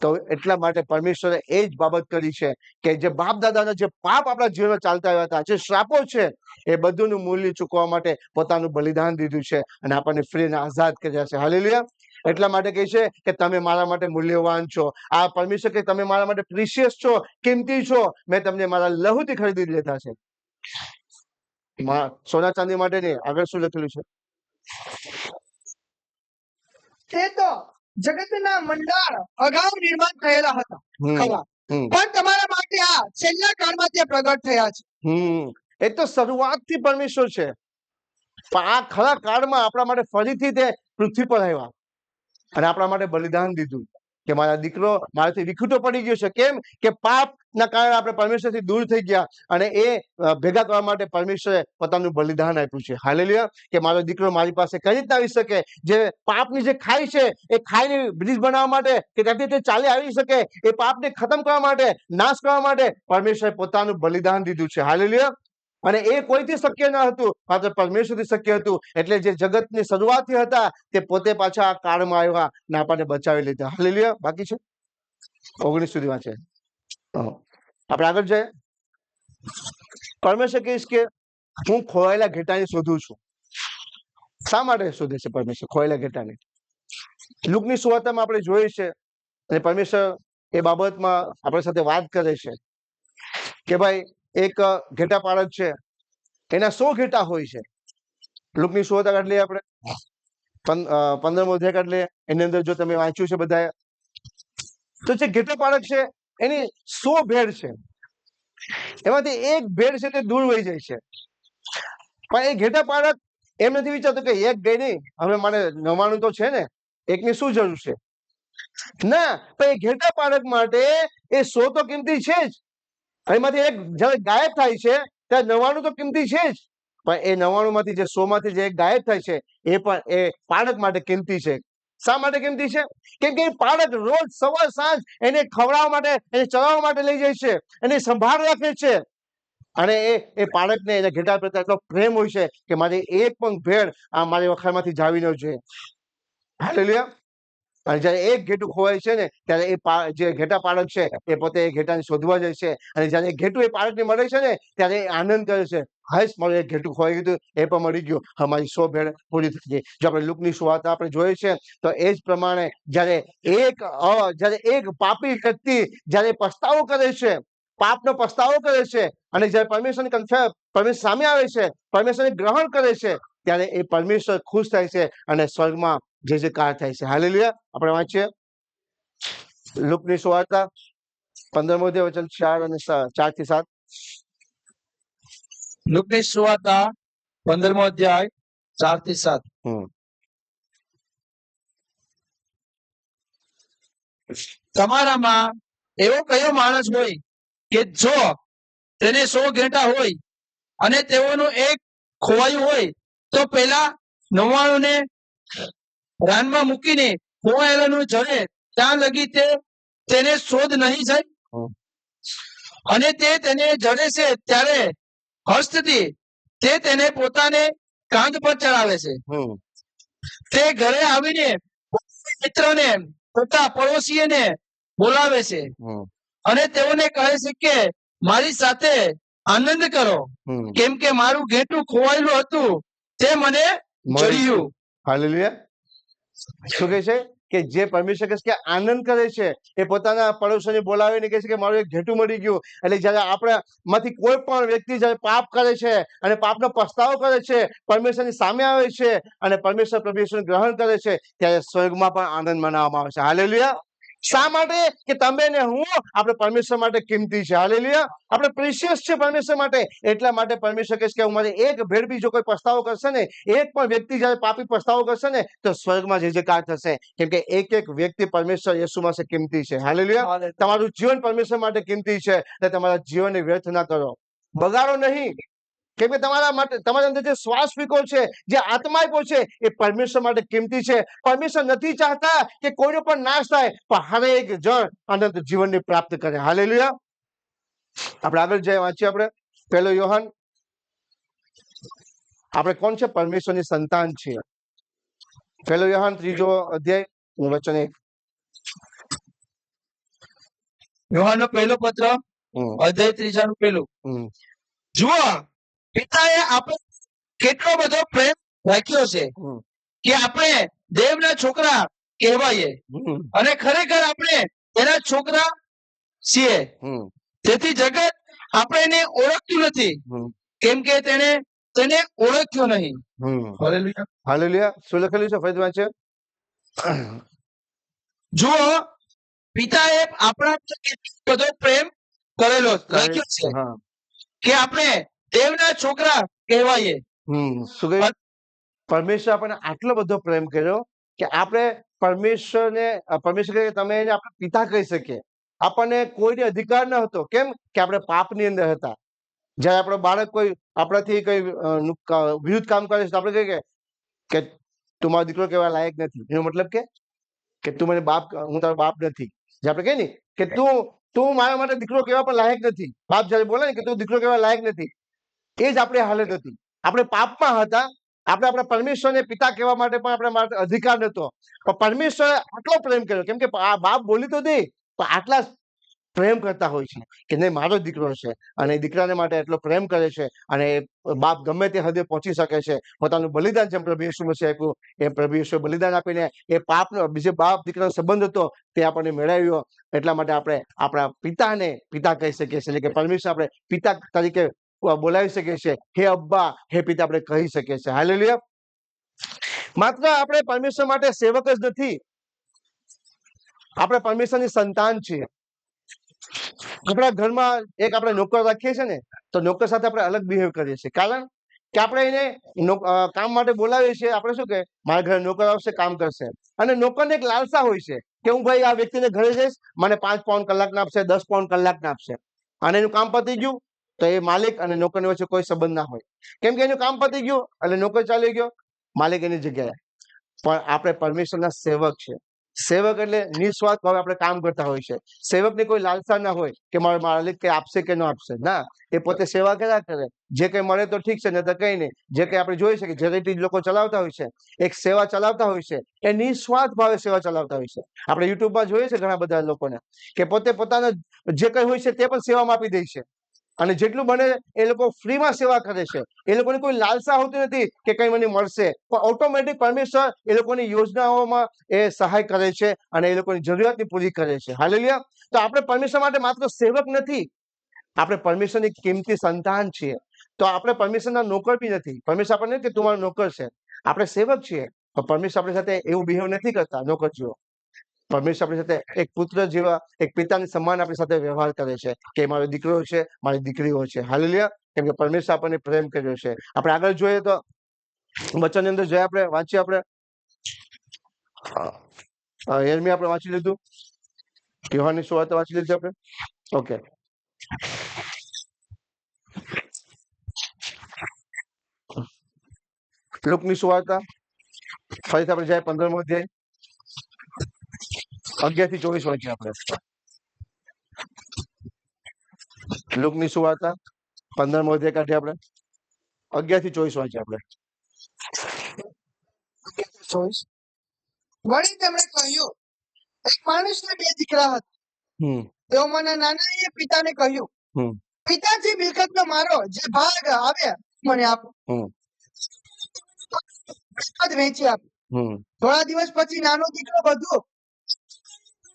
તો એટલા માટે પરમેશ્વરે એ જ બાબત કરી છે કે જે બાપ દાદાના જે પાપ આપણા જીવનમાં ચાલતા આવ્યા હતા, જે શ્રાપો છે, એ બધુંનું મૂલ્ય ચૂકવવા માટે પોતાનું બલિદાન દીધું છે અને આપણને ફ્રીને આઝાદ કર્યા છે. હાલેલુયા. એટલા માટે કહે છે કે તમે મારા માટે મૂલ્યવાન છો. આ પરમેશ્વર કે તમે મારા માટે પ્રિશિયસ છો, કિંમતી છો, મેં તમને મારા લહુથી ખરીદી લીધા છે. સોના ચાંદી માટે નહીં. આગળ શું લખેલું છે? તે તો જગતના મંડાળ અગાઉ નિર્માણ થયેલા હતા ખરા, પણ તમારા માટે આ છેલ્લા કાળમાં તે પ્રગટ થયા છે. એ તો શરૂઆતથી પરમેશ્વર છે, પણ આ ખરા કાળમાં આપણા માટે ફરીથી તે પૃથ્વી પર આવ્યા અને આપણા માટે બલિદાન દીધું કે મારા દીકરો મારાથી વિખૂટો પડી ગયો છે. કેમ કે પાપના કારણે આપણે પરમેશ્વરથી દૂર થઈ ગયા, અને એ ભેગા કરવા માટે પરમેશ્વરે પોતાનું બલિદાન આપ્યું છે. હાલેલુયા. કે મારો દીકરો મારી પાસે કઈ રીતના આવી શકે? જે પાપની જે ખાઈ છે, એ ખાઈને બ્રિજ બનાવવા માટે, કે ત્યાંથી તે ચાલી આવી શકે, એ પાપને ખતમ કરવા માટે, નાશ કરવા માટે પરમેશ્વરે પોતાનું બલિદાન દીધું છે. હાલેલુયા. અને એ કોઈથી શક્ય ન હતું, માત્ર પરમેશ્વરથી શક્ય હતું. એટલે જે જગતની શરૂઆતથી હતા તે પોતે પાછા આ કાળમાં આવ્યા ને આપણને બચાવી લીધા. હાલેલુયા. બાકી છે 19 સુધી વાંચે. આપણે આગળ જઈએ. પરમેશ્વર કહીશ કે હું ખોવાયેલા ઘેટાને શોધું છું. શા માટે શોધે છે પરમેશ્વર ખોવાયેલા ઘેટાને? લુકની સુવાર્તામાં આપણે જોઈએ છે, અને પરમેશ્વર એ બાબતમાં આપણી સાથે વાત કરે છે કે ભાઈ એક ઘેટા પાળક છે, એના 100 ઘેટા હોય છે. લુકની સુવાર્તા કાઢી લઈએ આપણે, 15મો અધ્યાય કાઢી લઈએ. એની અંદર જો તમે વાંચ્યું છે બધા, તો જે ઘેટા પાળક છે એની 100 ભેડ છે, એમાંથી એક ભેડ છે તે દૂર વહી જાય છે. પણ એ ઘેટા પાળક એમ નથી વિચારતો કે એક ગઈ નહીં, હવે મને 99 તો છે ને, એકની શું જરૂર છે? ના, પણ એ ઘેટા પાળક માટે એ 100 તો કિંમતી છે જ. એમાંથી એક જયારે ગાયબ થાય છે ત્યારે 99 તો કિંમતી છે જ, પણ એ 99 માંથી જે 100 માંથી જે એક ગાયબ થાય છે એ પણ એ પાળક માટે કિંમતી છે. શા માટે કિંમતી છે? કેમ કે એ પાળક રોજ સવાર સાંજ એને ખવડાવવા માટે, એને ચરાવવા માટે લઈ જાય છે, એની સંભાળ રાખે છે. અને એ પાળકને એના ઘેટા પ્રત્યે એટલો પ્રેમ હોય છે કે મારી એક પણ ભેડ આ મારી વખારમાંથી જાવી ન જોઈએ. હાલેલુયા. અને જયારે એક ઘેટું ખોવાય છે ને, ત્યારે એ જે ઘેટા પાળક છે એ પોતે એ ઘેટાને શોધવા જાય છે, અને જયારે ઘેટું એ પાળકને મળે છે ને, ત્યારે એ આનંદ કરે છે, હાઈશ મારું એક ઘેટું ખોવાઈ ગયું હતું, એ પણ મળી ગયું, અમારી 100 ભેળ પૂરી થઈ ગઈ. જો આપણે લુકની સુવાર્તા આપણે જોઈએ છે તો એ જ પ્રમાણે જ્યારે એક પાપી વ્યક્તિ જ્યારે પસ્તાવો કરે છે, પાપનો પસ્તાવો કરે છે અને જ્યારે પરમેશ્વર સામે આવે છે, પરમેશ્વરને ગ્રહણ કરે છે, ત્યારે એ પરમેશ્વર ખુશ થાય છે અને સ્વર્ગમાં જે કાર થાય છે. હાલેલુયા. આપણે વાંચીએ લુકની સુવાર્તા 15મો અધ્યાય વચન 4 અને 4 થી 7. લુકની સુવાર્તા 15મો અધ્યાય 4 થી 7. તમારામાં એવો કયો માણસ હોય કે જો તેને 100 ઘેટાં હોય અને તેઓનું એક ખોવાયું હોય તો પેલા 99 ને રાનમાં મૂકીને ખોવાયેલાનું જડે ત્યાં લગી તેને શોધ નહીં જાય? અને તે તેને જડે છે ત્યારે હસ્તથી તે તેને પોતાને કાંધ પર ચડાવે છે. તે ઘરે આવીને મિત્રને તથા પડોશીને બોલાવે છે અને તેઓને કહે છે કે મારી સાથે આનંદ કરો, કેમ કે મારું ઘેટું ખોવાયેલું હતું તે મને જડ્યું. હાલેલુયા. શું કહે છે કે જે પરમેશ્વર કહે છે કે આનંદ કરે છે, એ પોતાના પડોશીને બોલાવીને કહે છે કે મારું એક ઘેટું મળી ગયું. એટલે જયારે આપણા માંથી કોઈ પણ વ્યક્તિ જયારે પાપ કરે છે અને પાપનો પસ્તાવો કરે છે, પરમેશ્વરની સામે આવે છે અને પરમેશ્વરનું ગ્રહણ કરે છે, ત્યારે સ્વર્ગમાં પણ આનંદ મનાવવામાં આવે છે. હાલેલુયા. શા માટે? કે તમે ને હું આપણે પરમેશ્વર માટે કિંમતી છે. હાલેલુયા. આપણે પ્રિશિયસ છે પરમેશ્વર માટે. એટલા માટે પરમેશ્વર કહે છે કે મારે એક ભેળ બી જો કોઈ પસ્તાવો કરશે ને, એક પણ વ્યક્તિ જયારે પાપી પસ્તાવો કરશે ને, તો સ્વર્ગમાં જે કાર થશે, કેમ કે એક વ્યક્તિ પરમેશ્વર યેસુમાં છે કિંમતી છે. હાલેલુયા. તમારું જીવન પરમેશ્વર માટે કિંમતી છે, એટલે તમારા જીવનને વ્યર્થ ના કરો, બગાડો નહીં. કેમ કે તમારા માટે તમારા અંદર જે શ્વાસ ફીકો છે, જે આત્મા આપ્યો છે, એ પરમેશ્વર માટે કિંમતી છે. પરમેશ્વર નથી ચાહતા કે કોઈનો પણ નાશ થાય, પણ હરેક જણ અનંત જીવનને પ્રાપ્ત કરે. હાલેલુયા. આપણે આગળ જઈએ, વાંચીએ આપણે 1 યોહાન. આપણે કોણ છે? પરમેશ્વરની સંતાન છીએ. 1 યોહાન 3 અધ્યાય વચન 1. યોહાનનો પહેલો પત્ર અધ્યાય 3 નું 1. જુઓ, પિતાએ આપણે કેટલો બધો પ્રેમ રાખ્યો છે કે આપણે દેવના છોકરા કહેવાઈએ, અને ખરેખર આપણે એના છોકરા છીએ. તેથી જગત આપણે એને ઓળખતું નથી, કેમ કે તેને ઓળખ્યો નહીં. હાલેલુયા. હાલેલુયા. શું લખેલું છે? ફરીથી વાંચે. જુઓ, પિતાએ આપણા પર કેટલો બધો પ્રેમ રાખ્યો છે કે આપણે દેવના છોકરા કહેવાઈએ. શું કહ્યું? પરમેશ્વર આપણને આટલો બધો પ્રેમ કર્યો કે આપણે પરમેશ્વર તમે એને આપણે પિતા કહી શકીએ. આપણને કોઈને અધિકાર ન હતો. કેમ? કે આપણે પાપની અંદર હતા. જયારે આપણો બાળક કોઈ આપણાથી કઈ વિરુદ્ધ કામ કરે છે તો આપણે કહીએ કે તું મારો દીકરો કહેવા લાયક નથી. એનો મતલબ કે તું મને બાપ, હું તારો બાપ નથી. જે આપણે કહીએ ને કે તું મારા માટે દીકરો કહેવા પણ લાયક નથી. બાપ જયારે બોલે ને કે તું દીકરો કહેવા લાયક નથી, એ જ આપણી હાલત હતી. આપણે પાપમાં હતા. આપણે આપણા પરમેશ્વરને પિતા કહેવા માટે પણ આપણા માટે અધિકાર નહોતો. પણ પરમેશ્વરે આટલો પ્રેમ કર્યો, કેમ કે બાપ બોલી તો દે, પણ આટલા પ્રેમ કરતા હોય છે કે નહીં, મારો દીકરો છે અને દીકરાને માટે એટલો પ્રેમ કરે છે. અને બાપ ગમે તે હદે પહોંચી શકે છે. પોતાનું બલિદાન જેમ પ્રભુ યેસુ મસીહે આપ્યું, એ પ્રભુ યેસુએ બલિદાન આપીને એ પાપનો જે બાપ દીકરાનો સંબંધ હતો તે આપણને મેળવ્યો. એટલા માટે આપણે આપણા પિતાને પિતા કહી શકીએ છીએ, એટલે કે પરમેશ્વર આપણે પિતા તરીકે બોલાવી શકીએ છીએ. હે અબ્બા, હે પિતા આપણે કહી શકીએ છીએ. હાલેલુયા. માત્ર આપણે પરમેશ્વર માટે સેવક જ નથી, આપણે પરમેશ્વરની સંતાન છીએ. આપણા ઘરમાં એક આપણે નોકર રાખીએ છીએ ને, તો નોકર સાથે આપણે અલગ બિહેવ કરીએ છીએ. કારણ કે આપણે એને કામ માટે બોલાવીએ છીએ. આપણે શું કે મારા ઘરે નોકર આવશે, કામ કરશે. અને નોકરને એક લાલસા હોય છે કે હું ભાઈ આ વ્યક્તિને ઘરે જઈશ, મને 5 પાઉન્ડ કલાકના આપશે, 10 પાઉન્ડ કલાકના આપશે. અને એનું કામ પતી ગયું તો એ માલિક અને નોકરની વચ્ચે કોઈ સંબંધ ના હોય. કેમ કે એનું કામ પતી ગયું એટલે નોકર ચાલી ગયો, માલિક એની જગ્યાએ. પણ આપણે પરમેશ્વરના સેવક છે. સેવક એટલે નિસ્વાર્થ ભાવે આપણે કામ કરતા હોય છે. સેવકને કોઈ લાલસા ના હોય કે મારો માલિક કઈ આપશે કે ન આપશે. ના, એ પોતે સેવા કર્યા કરે. જે કઈ મળે તો ઠીક છે, ને તો કઈ નહીં. જે કઈ આપણે જોઈએ છે કે ચેરિટી લોકો ચલાવતા હોય છે, એક સેવા ચલાવતા હોય છે, એ નિસ્વાર્થ ભાવે સેવા ચલાવતા હોય છે. આપણે યુટ્યુબમાં જોઈએ છે ઘણા બધા લોકોને કે પોતે પોતાનો જે કઈ હોય છે તે પણ સેવામાં આપી દે છે. અને જેટલું બને એ લોકો ફ્રીમાં સેવા કરે છે. એ લોકોની કોઈ લાલસા હોતી નથી કે કઈ મને મળશે, પણ ઓટોમેટિક પરમેશ્વર એ લોકોની યોજનાઓમાં એ સહાય કરે છે અને એ લોકોની જરૂરિયાતની પૂરી કરે છે. હાલેલુયા. તો આપણે પરમેશ્વર માટે માત્ર સેવક નથી, આપણે પરમેશ્વરની કિંમતી સંતાન છીએ. તો આપણે પરમેશ્વરના નોકર બી નથી. પરમેશ્વર આપણને કે તું મારો નોકર છે, આપણે સેવક છીએ. પણ પરમેશ્વર આપણી સાથે એવું બિહેવ નથી કરતા નોકર જેવો. પરમેશ્વર આપણી સાથે એક પુત્ર જેવા, એક પિતાની સમાન આપણી સાથે વ્યવહાર કરે છે કે મારો દીકરો છે, મારી દીકરીઓ છે. હાલેલુયા. કેમ કે પરમેશ્વર આપણને પ્રેમ કર્યો છે. આપણે આગળ જોઈએ તો વચનની અંદર જોઈએ, આપણે વાંચીએ, આપણે યર્મિયા આપણે વાંચી લીધું, યોહાનની સુવાર્તા વાંચી લીધી આપણે. ઓકે, લુકની સુવાર્તા ફરીથી આપણે જાય 15મો અધ્યાય 11 થી 24 વાંચીએ આપણે. લુકની સુવાર્તા 15મો અધ્યાય કાઢીએ આપણે, 11 થી 24 વાંચીએ આપણે. 24. વળી તેમણે કહ્યું, એક માણસને 2 દીકરા હતા. તેઓમાંના નાનાએ પિતાને કહ્યું, પિતાજી, મિલકતનો મારો જે ભાગ આવે મને આપો. મિલકત વેચી આપી. થોડા દિવસ પછી નાનો દીકરો બધું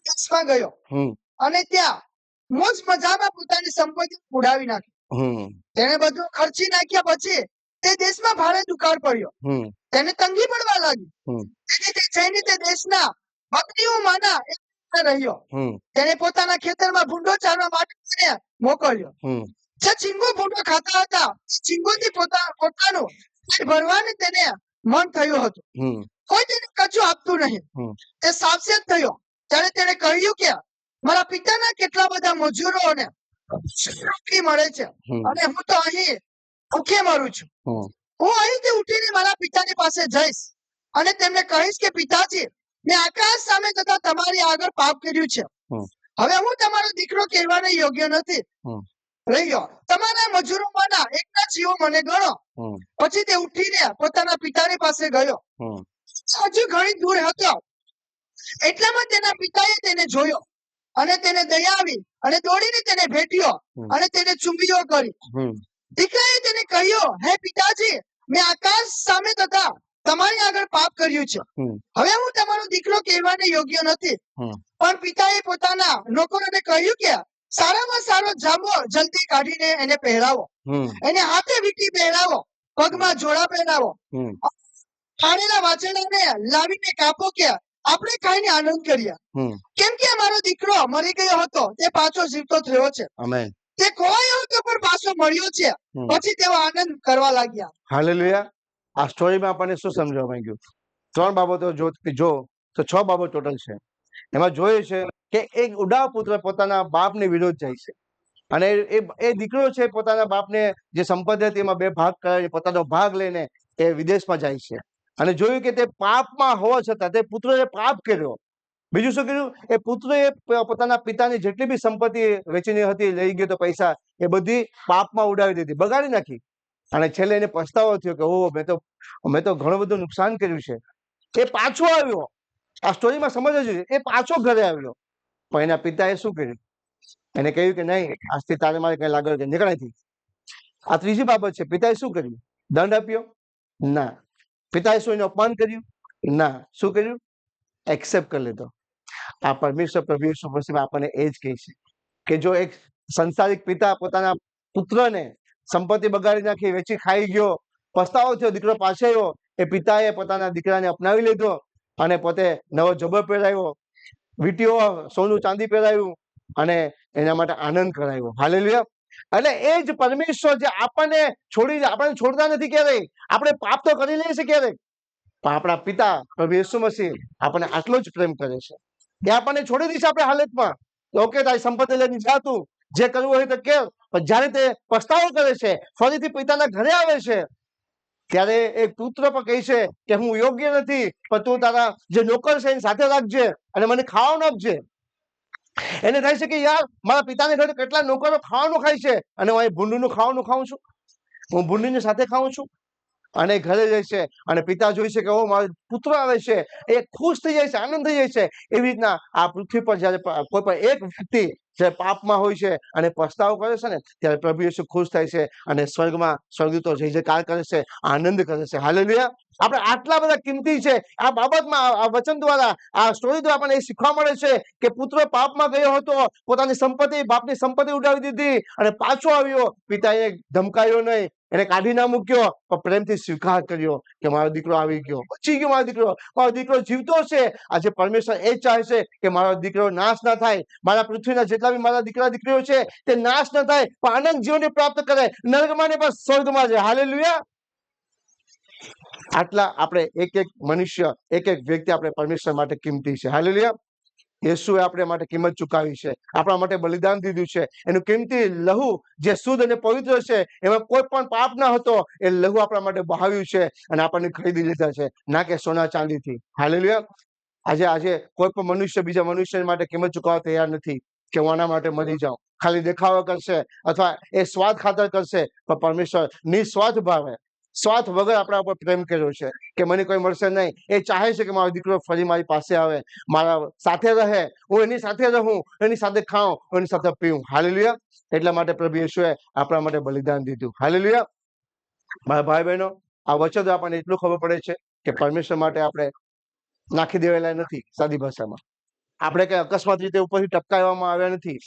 દેશમાં ગયો અને ત્યાં મોજ મજામાં પોતાની સંપત્તિ ઉડાવી નાખી. તેને બધું ખર્ચી નાખ્યા પછી તે દેશમાં ભારે દુકાળ પડ્યો. તેને તંગી પડવા લાગી. તેથી તે જઈને તે દેશના બકરીઓમાંના એક રહ્યો. તેને પોતાના ખેતરમાં ભૂંડો ચારવા માટે તેને મોકલ્યો. જે ચીંગો ભૂંડો ખાતા હતા, ચીંગોથી પોતાનું પેટ ભરવાને તેને મન થયું હતું. કોઈ તેને કશું આપતું નહીં. તે સાવચેત થયો. ત્યારે તેણે કહ્યું કે મારા પિતાના કેટલા બધા મજૂરોને રોટલી મળે છે અને હું તો અહીં ભૂખે મરું છું. હું અહીંથી ઉઠીને મારા પિતાની પાસે જઈશ અને તેમને કહીશ કે પિતાજી, મેં આકાશ સામે તથા તમારી આગળ પાપ કર્યું છે. હવે હું તમારો દીકરો કહેવાને યોગ્ય નથી રહ્યો. તમારા મજૂરોમાંના એકના જેવો મને ગણો. પછી તે ઉઠીને પોતાના પિતાની પાસે ગયો. હજુ ઘણી દૂર હતો એટલામાં તેના પિતાએ તેને જોયો અને તેને દયા આવી અને દોડીને તેને ભેટ્યો અને તેને ચુંબીઓ કરી. દીકરાએ તેને કહ્યું, હે પિતાજી, મેં આકાશ સામે તથા તમારી આગળ પાપ કર્યું છે. હવે હું તમારો દીકરો કહેવાને યોગ્ય નથી. પણ પિતાએ પોતાના નોકરોને કહ્યું કે સારામાં સારો જાંબો જલ્દી કાઢીને એને પહેરાવો, એને હાથે વીંટી પહેરાવો, પગમાં જોડા પહેરાવો, ફાડેલા વાછરડાને લાવીને કાપો કે આપણે ખાઈને આનંદ કરીએ. કેમ કે અમારો દીકરો મરી ગયો હતો, તે પાછો જીવતો થયો છે. આમેન. તે ખોવાયો હતો પણ પાછો મળ્યો છે. પછી તેઓ આનંદ કરવા લાગ્યા. હાલેલુયા. આ સ્ટોરીમાં આપણને શું સમજવા માંગ્યું? 3 બાબતો જો તો 6 બાબતો ટોટલ છે. એમાં જોઈએ છે કે એક ઉડાવ પુત્ર પોતાના બાપને વિરોધ જાય છે અને એ દીકરો છે પોતાના બાપને જે સંપત્તિ હતી એમાં 2 ભાગ કરે, પોતાનો ભાગ લઈને એ વિદેશમાં જાય છે અને જોયું કે તે પાપમાં હોવા છતાં તે પુત્રએ પાપ કર્યો. બીજું શું કર્યું? એ પુત્રએ પોતાના પિતાની જેટલી બી સંપત્તિ વેચીની હતી, લઈ ગયો તો પૈસા, એ બધી પાપમાં ઉડાવી દીધી, બગાડી નાખી. અને છેલ્લે એને પછતાવો થયો કે ઓહ, મેં તો ઘણું બધું નુકસાન કર્યું છે. એ પાછો આવ્યો. આ સ્ટોરીમાં સમજવું જોઈએ. એ પાછો ઘરે આવ્યો, પણ એના પિતાએ શું કર્યું? એને કહ્યું કે નહીં, આજથી તારે મારે કઈ લાગુ કે નીકળાયથી. આ ત્રીજી બાબત છે. પિતાએ શું કર્યું? દંડ આપ્યો? ના. પિતાએ શું એનું અપમાન કર્યું? ના. શું કર્યું? એક્સેપ્ટ કરી લીધો. આ પરમેશ્વર પ્રભુ ઈસુ મસીહ આપણને એ જ કહે છે કે જો એક સંસારિક પિતા પોતાના પુત્રને સંપત્તિ બગાડી નાખી, વેચી ખાઈ ગયો, પસ્તાવો થયો, દીકરો પાછો આવ્યો, એ પિતાએ પોતાના દીકરાને અપનાવી લીધો અને પોતે નવો જબ્બર પહેરાવ્યો, વીંટીઓ, સોનું ચાંદી પહેરાવ્યું અને એના માટે આનંદ કરાવ્યો. હાલેલુયા. એટલે એ જ પરમેશ્વર જે આપણને છોડતા નથી ક્યારેય. આપણે પાપ તો કરી લઈએ છીએ ક્યારેક, પણ આપણા પિતા પ્રભુ ઈસુ મસીહ આપણને આટલો જ પ્રેમ કરે છે. એ આપણને છોડી દેશે આપણે હાલતમાં. ઓકે, તારી સંપત્તિ લઈને જા, તું જે કરવું હોય તો કર. પણ જયારે તે પસ્તાવો કરે છે, ફરીથી પિતાના ઘરે આવે છે, ત્યારે એક પુત્ર પણ કહે છે કે હું યોગ્ય નથી, પણ તું તારા જે નોકર છે એની સાથે રાખજે અને મને ખાવાનું આપજે. એને થાય છે કે યાર, મારા પિતાને ઘરે કેટલા નોકરો ખાવાનું ખાય છે અને હું અહીં ભૂંડનું ખાવાનું ખાઉં છું, હું ભૂંડીની સાથે ખાઉં છું. અને ઘરે જાય છે અને પિતા જોઈ છે કે ઓ, મારો પુત્ર આવે છે, એ ખુશ થઈ જાય છે, આનંદ થઈ જાય છે. એવી રીતના આ પૃથ્વી પર જયારે કોઈ પણ એક વ્યક્તિ જે પાપમાં હોય છે અને પસ્તાવો કરે છે ને ત્યારે પ્રભુ યેસુ ખુશ થાય છે અને સ્વર્ગમાં સ્વર્ગદૂતો જય જયકાર કરે છે, આનંદ કરે છે. હાલેલુયા. આપણે આટલા બધા કિંમતી છે આ બાબતમાં. આ વચન દ્વારા, આ સ્ટોરી દ્વારા આપણને એ શીખવા મળે છે કે પુત્ર પાપમાં ગયો હતો, પોતાની સંપત્તિ, બાપની સંપત્તિ ઉડાવી દીધી અને પાછો આવ્યો. પિતાએ ધમકાયો નહીં, એને કાઢી ના મૂક્યો, પણ પ્રેમથી સ્વીકાર કર્યો કે મારો દીકરો આવી ગયો, બચી ગયો, મારો દીકરો જીવતો છે. આજે પરમેશ્વર એ ચાહે છે કે મારો દીકરો નાશ ના થાય, મારા પૃથ્વીના જેટલા બી મારા દીકરા દીકરીઓ છે તે નાશ ના થાય, પણ અનંત જીવનને પ્રાપ્ત કરે, નર્કમાં ને પણ સ્વર્ગમાં જાય. હાલેલુયા. આટલા આપણે એક એક મનુષ્ય, એક એક વ્યક્તિ આપણે પરમેશ્વર માટે કિંમતી છે. હાલેલુયા. યેસુએ આપણે માટે કિંમત ચૂકવી છે, આપણા માટે બલિદાન દીધું છે. એનું કિંમતી લહુ જે શુદ્ધ અને પવિત્ર છે, એમાં કોઈ પણ પાપ ન હતો, એ લહુ આપણા માટે બહાવ્યું છે અને આપણને ખરીદી લીધા છે, ના કે સોના ચાંદીથી. હાલેલુયા. આજે કોઈ પણ મનુષ્ય બીજા મનુષ્ય માટે કિંમત ચૂકવવા તૈયાર નથી કે હું આના માટે મરી જાઉં. ખાલી દેખાવા કરશે અથવા એ સ્વાદ ખાતર કરશે, પણ પરમેશ્વર નિસ્વાર્થ ભાવે, સ્વાર્થ વગર આપણા ઉપર પ્રેમ કર્યો છે કે મને કોઈ મળશે નહીં. એ ચાહે છે કે મારો દીકરો ફરી મારી પાસે આવે, મારા સાથે રહે, હું એની સાથે રહું, એની સાથે ખાઉં, એની સાથે પીવું. હાલેલુયા. એટલા માટે પ્રભુ યેસુએ આપણા માટે બલિદાન દીધું. હાલેલુયા. મારા ભાઈ બહેનો, આ વચન આપણને એટલું ખબર પડે છે કે પરમેશ્વર માટે આપણે નાખી દેવાયેલા નથી. સાદી ભાષામાં આપણે કઈ અકસ્માત રીતે ઉપરથી ટપકાવવામાં આવ્યા નથી.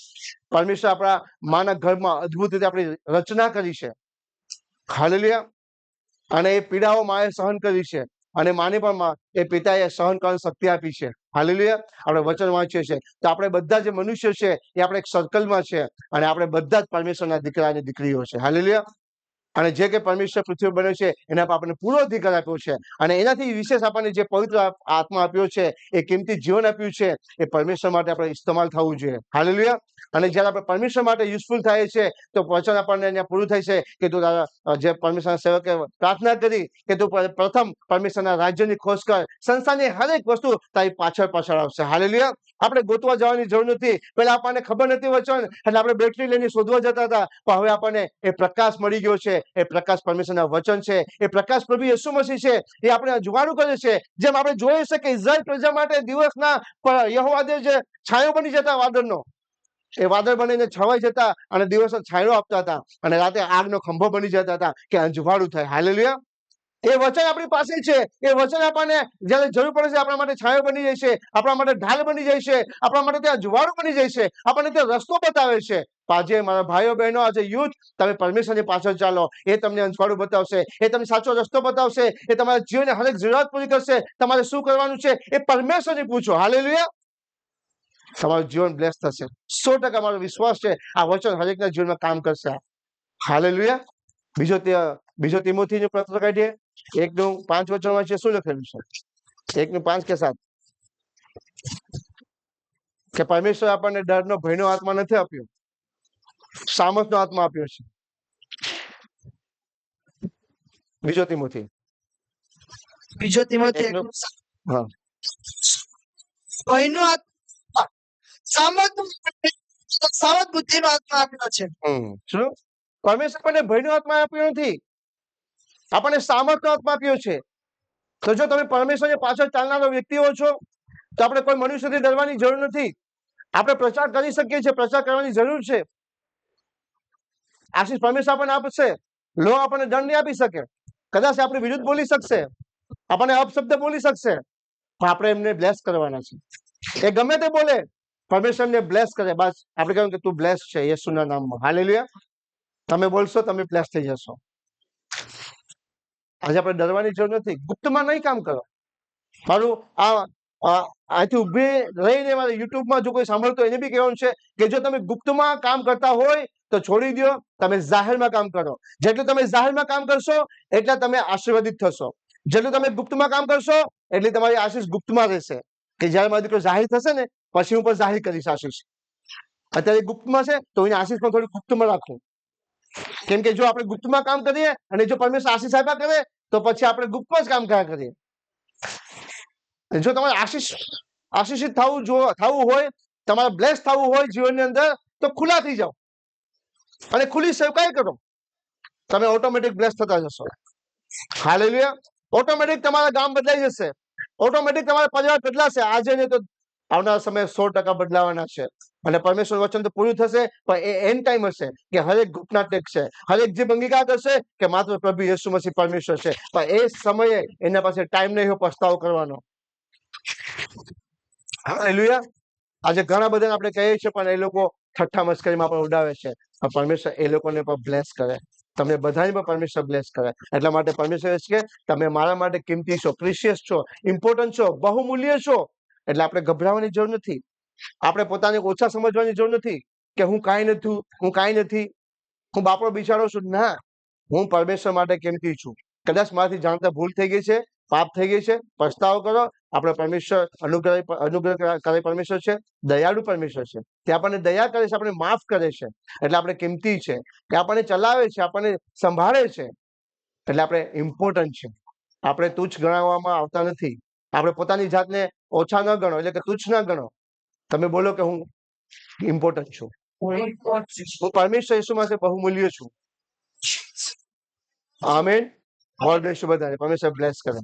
પરમેશ્વર આપણા માના ઘરમાં અદભુત રીતે આપણી રચના કરી છે. હાલેલુયા. અને એ પીડાઓ માએ સહન કરી છે અને માને પણ એ પિતાએ સહન કરવાની શક્તિ આપી છે. હાલેલુયા. આપણે વચન વાંચીએ છીએ તો આપણે બધા જે મનુષ્ય છે એ આપણે એક સર્કલમાં છે અને આપણે બધા જ પરમેશ્વરના દીકરા અને દીકરીઓ છે. હાલેલુયા. અને જે કે પરમેશ્વર પૃથ્વી બન્યો છે એના પર આપણને પૂરો અધિકાર આપ્યો છે અને એનાથી વિશેષ આપણને જે પવિત્ર આત્મા આપ્યો છે, એ કિંમતી જીવન આપ્યું છે, એ પરમેશ્વર માટે આપણે ઇસ્તેમાલ થવું જોઈએ. હાલેલુયા. અને જ્યારે આપણે પરમેશ્વર માટે યુઝફુલ થાય છે તો વચન આપણને અહીંયા પૂરું થાય છે કે તું તારા જે પરમેશ્વરના સેવકે પ્રાર્થના કરી કે તું પ્રથમ પરમેશ્વરના રાજ્યની ખોજ કર, સંસારની હરેક વસ્તુ તારી પાછળ આવશે. હાલેલુયા. આપણે ગોતવા જવાની જરૂર નથી. પહેલા આપણને ખબર નથી વચન, એટલે આપણે બેટરી લઈને શોધવા જતા હતા, પણ હવે આપણને એ પ્રકાશ મળી ગયો છે. એ પ્રકાશ પરમેશ્વરના વચન છે, એ પ્રકાશ પ્રભુ યેસુ મસીહ છે. એ આપણે અજવાળું કરે છે. જેમ આપણે જોઈએ છે કે ઇઝરાયલ પ્રજા માટે દિવસના યહોવા દેવ જે છાંયો બની જતા વાદળનો, એ વાદળ બનીને છવાઈ જતા અને દિવસનો છાંયો આપતા હતા અને રાતે આગનો ખંભો બની જતા હતા કે અંજવાળું થાય. હાલેલુયા. એ વચન આપણી પાસે છે. એ વચન આપણને જયારે જરૂર પડે છે આપણા માટે છાંયો બની જાય છે, આપણા માટે ઢાલ બની જાય છે, આપણા માટે ત્યાં અજવાળું બની જાય છે, આપણને ત્યાં રસ્તો બતાવે છે. આજે મારા ભાઈઓ બહેનો, આજે યુથ, તમે પરમેશ્વરની પાછળ ચાલો. એ તમને અંજવાળું બતાવશે, એ તમને સાચો રસ્તો બતાવશે, એ તમારા જીવનની હરેક જરૂરિયાત પૂરી કરશે. તમારે શું કરવાનું છે એ પરમેશ્વરને પૂછો. હાલેલુયા. તમારું જીવન બ્લેસ થશે. 100% મારો વિશ્વાસ છે આ વચન હરેકના જીવનમાં કામ કરશે. હાલેલુયા. બીજો તિમોથીનો પત્ર કાઢીએ, 1:5 વચન વાંચીએ. શું લખેલું છે? 1:5 કે 7 કે પરમેશ્વર આપણને ડરનો, ભયનો આત્મા નથી આપ્યો, સામર્થનો આત્મા આપ્યો છે. બીજો તિમોથી હા, ભયનો આત્મા, સામર્થ બુદ્ધિનો આત્મા આપ્યો છે. શું? પરમેશ્વર આપણને ભયનો આત્મા આપ્યો નથી, આપણને સામર્થનો આત્મા આપ્યો છે. તો જો તમે પરમેશ્વરની પાછળ ચાલનારો વ્યક્તિઓ છો તો આપણે કોઈ મનુષ્યથી ડરવાની જરૂર નથી. આપણે પ્રચાર કરી શકીએ છીએ, પ્રચાર કરવાની જરૂર છે. આશીષ પરમેશ્વર આપણને આપશે. લોક આપણને દંડ નહીં આપી શકે. કદાચ આપણે વિરુદ્ધ બોલી શકશે, આપણને અપશબ્દ બોલી શકશે, પણ આપણે એમને બ્લેસ કરવાના છે. એ ગમે તે બોલે, પરમેશ્વર એમને બ્લેસ કરે. બસ આપણે કહ્યું કે તું બ્લેસ છે યેસુના નામમાં. હાલેલુયા. તમે બોલશો, તમે બ્લેસ થઈ જશો. આજે આપણે ડરવાની જરૂર નથી. ગુપ્તમાં નહીં કામ કરો. મારું આથી ઉભી રહીને મારે યુટ્યુબમાં જો કોઈ સાંભળતો એને બી કહેવાનું છે કે જો તમે ગુપ્તમાં કામ કરતા હોય તો છોડી દો, તમે જાહેરમાં કામ કરો. જેટલું તમે જાહેરમાં કામ કરશો એટલા તમે આશીર્વાદિત થશો. જેટલું તમે ગુપ્તમાં કામ કરશો એટલી તમારી આશીષ ગુપ્તમાં રહેશે. કે જયારે મારો દીકરો જાહેર થશે ને પછી હું પણ જાહેર કરીશ આશીષ. અત્યારે ગુપ્તમાં છે તો એની આશીષ પણ થોડી ગુપ્તમાં રાખું. કેમ કે જો આપણે ગુપ્તમાં કામ કરીએ અને જો પરમેશ્વર આશીષ આપ્યા કરે તો પછી આપણે ગુપ્તમાં જ કામ કર્યા કરીએ. જો તમારે આશીષિત થવું હોય, તમારે બ્લેસ થવું હોય જીવનની અંદર, તો ખુલ્લા થઈ જાઓ અને ખુલ્લી સેવકાઈ કરો. તમે ઓટોમેટિક બ્લેસ થતા જશો. હાલેલુયા. ઓટોમેટિક તમારા ગામ બદલાઈ જશે, ઓટોમેટિક તમારા પરિવાર બદલાશે. આજે નહીં તો આવનારા સમયે 100% બદલાવાના છે અને પરમેશ્વર વચન તો પૂરું થશે, પણ એ એન્ડ ટાઈમ હશે કે હરેક ઘૂંટના ટેકશે, હરેક જે અંગીકાર કરશે કે માત્ર પ્રભુ યેસુ મસીહ પરમેશ્વર છે, પણ એ સમયે એના પાસે ટાઈમ નહીં હોય પસ્તાવો કરવાનો. હાલેલુયા. આજે ઘણા બધાને આપણે કહીએ છીએ પણ એ લોકો ઠઠ્ઠા મસ્કરીમાં પણ ઉડાવે છે. પણ પરમેશ્વર એ લોકોને પણ બ્લેસ કરે, તમને બધાને પણ પરમેશ્વર બ્લેસ કરે. એટલા માટે પરમેશ્વર છે કે તમે મારા માટે કિંમતી છો, પ્રિશિયસ છો, ઇમ્પોર્ટન્ટ છો, બહુમૂલ્ય છો. એટલે આપણે ગભરાવાની જરૂર નથી, આપણે પોતાને ઓછા સમજવાની જરૂર નથી કે હું કાંઈ નથી, હું બાપડો બિચારો છું. ના, હું પરમેશ્વર માટે કિંમતી છું. કદાચ મારાથી જાણતા ભૂલ થઈ ગઈ છે, પાપ થઈ ગઈ છે, પસ્તાવો કરો. આપણે પરમેશ્વર અનુગ્રહ કરે પરમેશ્વર છે, દયાળુ પરમેશ્વર છે. તે આપણને દયા કરે છે, આપણને માફ કરે છે, એટલે આપણે કિંમતી છે. તે આપણને ચલાવે છે, આપણને સંભાળે છે, એટલે આપણે ઇમ્પોર્ટન્ટ છે. આપણે તુચ્છ ગણાવવામાં આવતા નથી. આપણે પોતાની જાતને ઓછા ન ગણો, એટલે કે તુચ્છ ન ગણો. તમે બોલો કે હું ઇમ્પોર્ટન્ટ છું, હું પરમેશ્વર યેસુમાં બહુમૂલ્ય છું. આમેન. ગોડ બ્લેસ યુ બધાને. પરમેશ્વર બ્લેસ કરે.